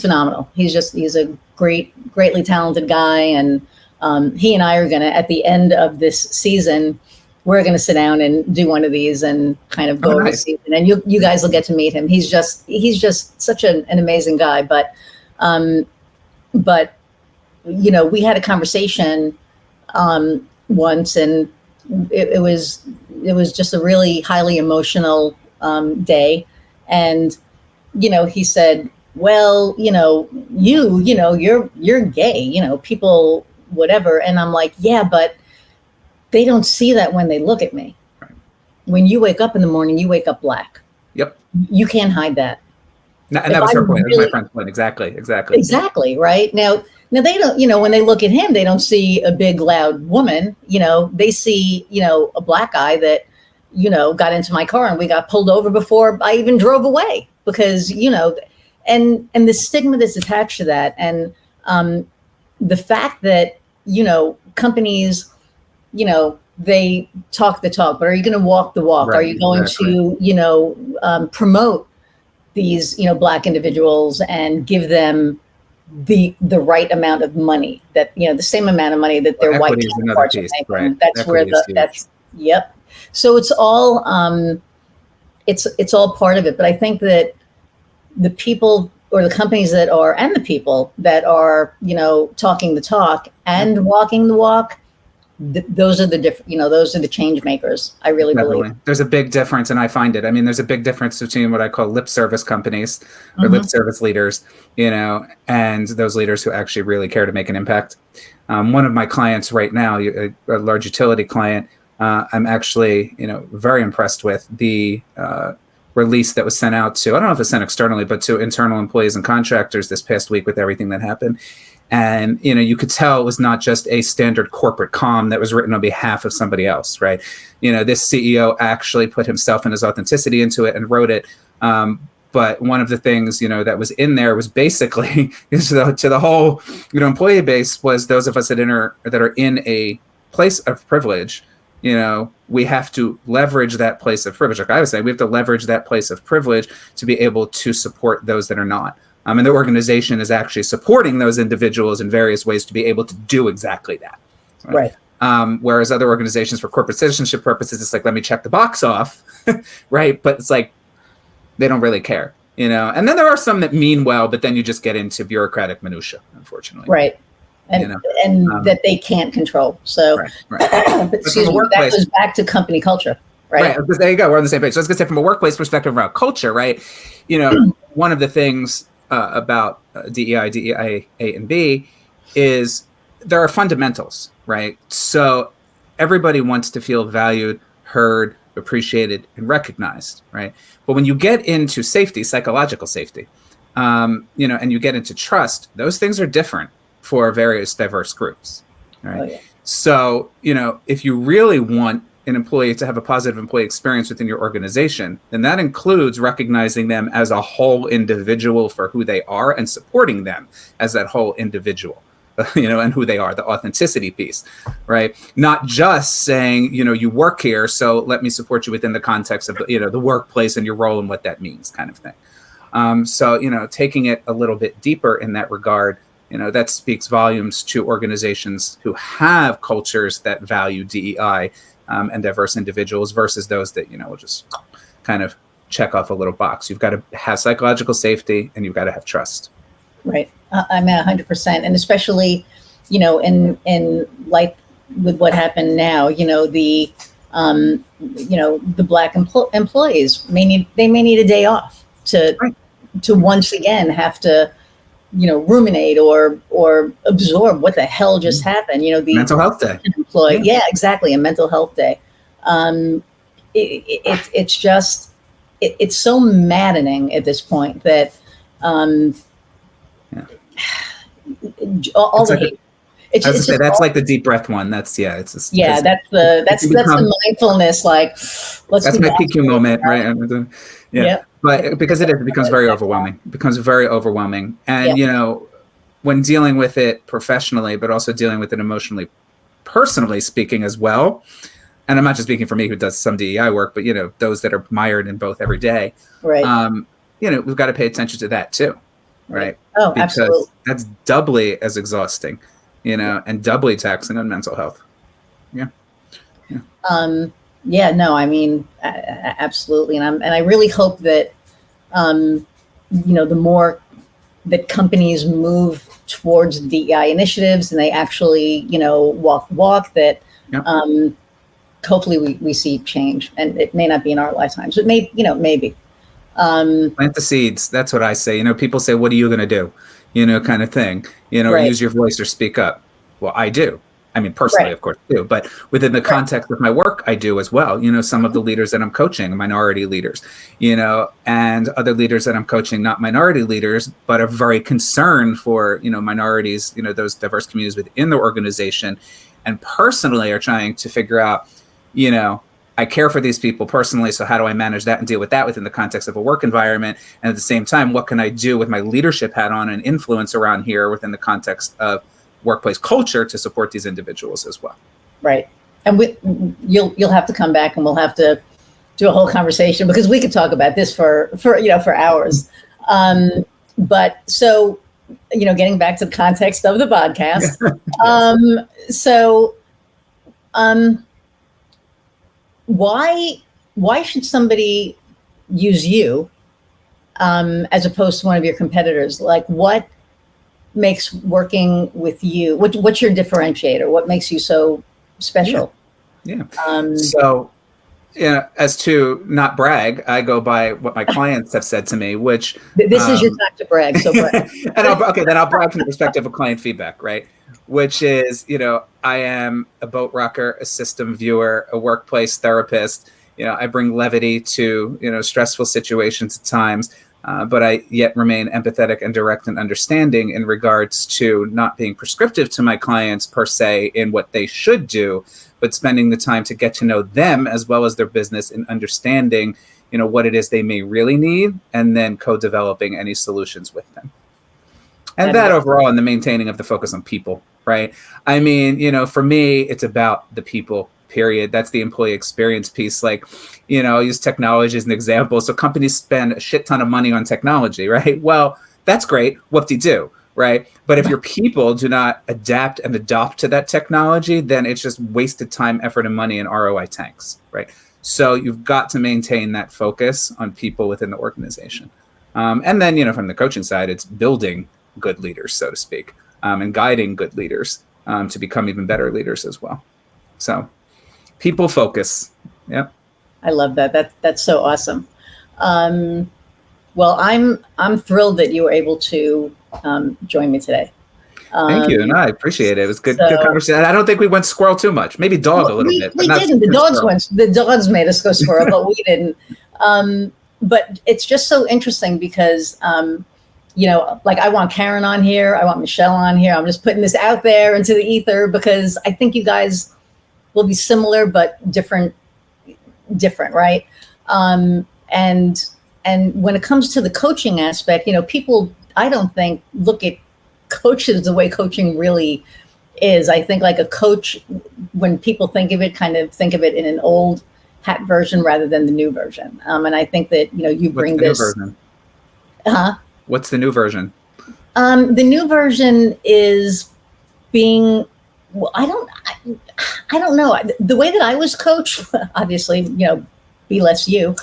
phenomenal. He's a greatly talented guy. And he and I are going to, at the end of this season, we're going to sit down and do one of these and kind of go over the season. And you guys will get to meet him. He's just such an amazing guy. But we had a conversation once, and it was just a really highly emotional day. And he said, well, you're gay, people, whatever. And I'm like, yeah, but they don't see that when they look at me. When you wake up in the morning, you wake up black. Yep. You can't hide that. And that was her point. That was my friend's point. Exactly. Right. Now they don't, when they look at him, they don't see a big, loud woman, they see, a black guy that, got into my car and we got pulled over before I even drove away because, and the stigma that's attached to that. And the fact that, companies, they talk the talk, but are you going to walk the walk? Right, are you going to, promote these, black individuals and give them the right amount of money, that, the same amount of money that their white Equity is another counterparts are piece, making. right? That's where Equity is huge. yep. So it's all, it's all part of it. But I think that the people or the companies that are, and the people that are, talking the talk and walking the walk, those are the different, those are the change makers. I really believe there's a big difference, and I find it. I mean, there's a big difference between what I call lip service companies or lip service leaders, and those leaders who actually really care to make an impact. One of my clients right now, a large utility client, I'm actually, very impressed with the release that was sent out to, I don't know if it's sent externally, but to internal employees and contractors this past week with everything that happened. And, you could tell it was not just a standard corporate comm that was written on behalf of somebody else, right? This CEO actually put himself and his authenticity into it and wrote it. But one of the things, that was in there was basically to the whole, employee base, was those of us that are in a place of privilege. We have to leverage that place of privilege. Like I was saying, we have to leverage that place of privilege to be able to support those that are not. And the organization is actually supporting those individuals in various ways to be able to do exactly that. Right. Whereas other organizations, for corporate citizenship purposes, it's like, let me check the box off, right? But it's like, they don't really care, And then there are some that mean well, but then you just get into bureaucratic minutia, unfortunately. Right. And that they can't control. So, right. But excuse me, that goes back to company culture, right? Right. There you go. We're on the same page. So I was going to say, from a workplace perspective around culture, right? One of the things about DEI, A, and B is there are fundamentals, right? So everybody wants to feel valued, heard, appreciated, and recognized, right? But when you get into safety, psychological safety, and you get into trust, those things are different for various diverse groups, right? Oh, yeah. So, if you really want an employee to have a positive employee experience within your organization, then that includes recognizing them as a whole individual for who they are and supporting them as that whole individual, and who they are, the authenticity piece, right? Not just saying, you work here, so let me support you within the context of, the workplace and your role and what that means, kind of thing. So, taking it a little bit deeper in that regard, that speaks volumes to organizations who have cultures that value DEI and diverse individuals versus those that, will just kind of check off a little box. You've got to have psychological safety and you've got to have trust. Right. I'm at 100%. And especially, in like with what happened now, the Black employees may need a day off to once again have to, ruminate or absorb what the hell just happened. The mental health day. Employee, yeah, exactly, a mental health day. It's just it's so maddening at this point that all the hate. That's like the deep breath one. That's it's just, that's the mindfulness. Like, that's my PQ moment, right? Yeah. But because it becomes very overwhelming. It becomes very overwhelming, and when dealing with it professionally, but also dealing with it emotionally, personally speaking as well. And I'm not just speaking for me, who does some DEI work, but those that are mired in both every day. Right. We've got to pay attention to that too, right? Oh, because absolutely. That's doubly as exhausting, and doubly taxing on mental health. Yeah. Yeah, no, I mean, absolutely. And I really hope that, the more that companies move towards DEI initiatives and they actually, walk that, hopefully we see change. And it may not be in our lifetimes, but maybe. Plant the seeds. That's what I say. People say, what are you going to do? Kind of thing, or use your voice or speak up. Well, I do. I mean, personally, of course, too, but within the context of my work, I do as well. Some of the leaders that I'm coaching are minority leaders, and other leaders that I'm coaching, not minority leaders, but are very concerned for, minorities, those diverse communities within the organization, and personally are trying to figure out, I care for these people personally, so how do I manage that and deal with that within the context of a work environment? And at the same time, what can I do with my leadership hat on and influence around here within the context of workplace culture to support these individuals as well? Right. And you'll have to come back and we'll have to do a whole conversation, because we could talk about this for hours. But so getting back to the context of the podcast. Yes. So, why should somebody use you as opposed to one of your competitors? Like, what makes working with you? What's your differentiator? What makes you so special? Yeah. So, as to not brag, I go by what my clients have said to me, which this is your time to brag. So brag. And then I'll brag from the perspective of client feedback, right? Which is, I am a boat rocker, a system viewer, a workplace therapist. I bring levity to, stressful situations at times, but I yet remain empathetic and direct and understanding in regards to not being prescriptive to my clients per se in what they should do, but spending the time to get to know them as well as their business and understanding, what it is they may really need, and then co-developing any solutions with them. And that overall, and the maintaining of the focus on people, right? I mean, for me, it's about the people, period. That's the employee experience piece. Like, I'll use technology as an example. So companies spend a shit ton of money on technology, right? Well, that's great. Whoop-de-doo, right? But if your people do not adapt and adopt to that technology, then it's just wasted time, effort, and money in ROI tanks, right? So you've got to maintain that focus on people within the organization. And then, from the coaching side, it's building good leaders, so to speak, and guiding good leaders to become even better leaders as well. So people focus. Yep. I love that. That's so awesome. Well, I'm thrilled that you were able to join me today. Thank you, and I appreciate it. It was good conversation. I don't think we went squirrel too much. Maybe dog a little bit. We didn't. The dogs made us go squirrel, but we didn't. But it's just so interesting because like I want Karen on here, I want Michelle on here. I'm just putting this out there into the ether because I think you guys will be similar but different, right? And when it comes to the coaching aspect, people, I don't think, look at coaches the way coaching really is. I think like a coach, when people think of it, kind of think of it in an old hat version rather than the new version. And I think that, you bring this. New version? What's the new version? The new version is being, well, I don't know. The way that I was coached, obviously, be less you,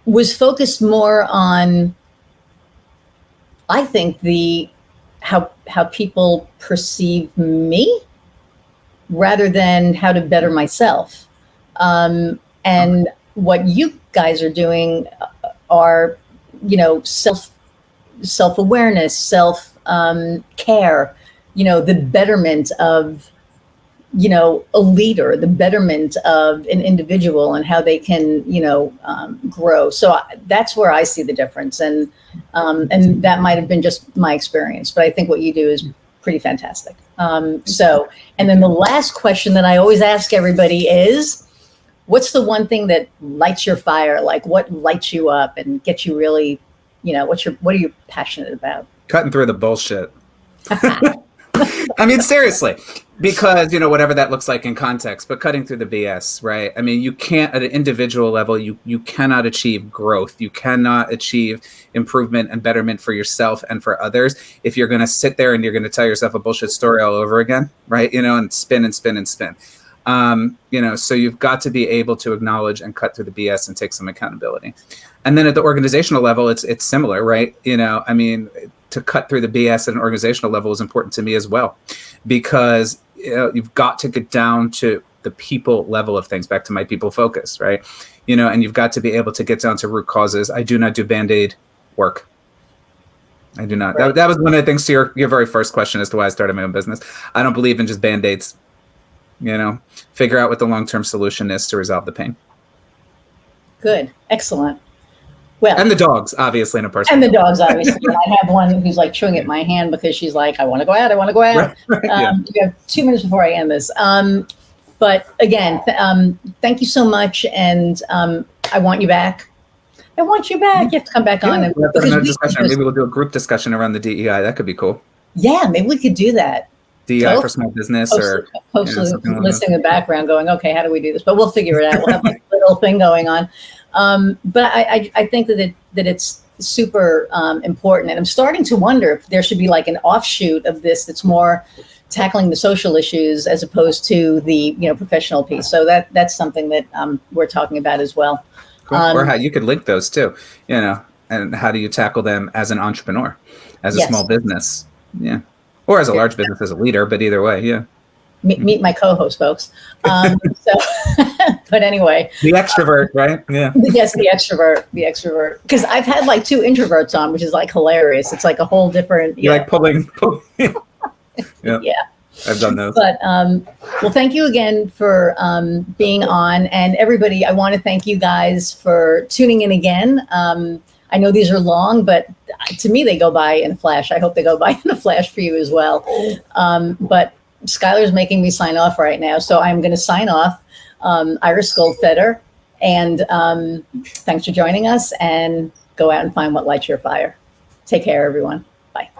was focused more on, I think, how people perceive me rather than how to better myself. And what you guys are doing are, self-awareness, self-care, the betterment of, a leader, the betterment of an individual and how they can, grow. So that's where I see the difference. And that might've been just my experience, but I think what you do is pretty fantastic. And then the last question that I always ask everybody is, what's the one thing that lights your fire? Like what lights you up and gets you really, what are you passionate about? Cutting through the bullshit. I mean, seriously, because, whatever that looks like in context, but cutting through the BS, right? I mean, you can't, at an individual level, you cannot achieve growth. You cannot achieve improvement and betterment for yourself and for others if you're going to sit there and you're going to tell yourself a bullshit story all over again, right? And spin and spin and spin. So you've got to be able to acknowledge and cut through the BS and take some accountability. And then at the organizational level, it's similar, right? I mean, to cut through the BS at an organizational level is important to me as well, because you've got to get down to the people level of things, back to my people focus, right? And you've got to be able to get down to root causes. I do not do Band-Aid work. I do not. Right. That was one of the things to your very first question as to why I started my own business. I don't believe in just Band-Aids. Figure out what the long-term solution is to resolve the pain. Good. Excellent. Well, and the dogs, obviously, in a person. And the dogs, obviously. I have one who's like chewing at my hand because she's like, I want to go out. Right. Yeah. You have 2 minutes before I end this. But again, thank you so much. And I want you back. You have to come back on. Maybe we'll do a group discussion around the DEI. That could be cool. Yeah, maybe we could do that. DEI for small business, or listening in the background going, okay, how do we do this? But we'll figure it out. We'll have like a little thing going on. But I think that it's super important. And I'm starting to wonder if there should be like an offshoot of this that's more tackling the social issues as opposed to the professional piece. So that's something that we're talking about as well. Cool. Or how you could link those too, and how do you tackle them as an entrepreneur, as a small business, or as a large business as a leader, but either way, Meet my co-host, folks. But anyway, the extrovert, right? Yeah. Yes, the extrovert. Because I've had like 2 introverts on, which is like hilarious. It's like a whole different. You like pulling. Yeah. I've done those. But well, thank you again for being on, and everybody. I want to thank you guys for tuning in again. I know these are long, but to me they go by in a flash. I hope they go by in a flash for you as well. But Skylar's making me sign off right now, so I'm going to sign off. Iris Goldfeder, and thanks for joining us. And go out and find what lights your fire. Take care, everyone. Bye.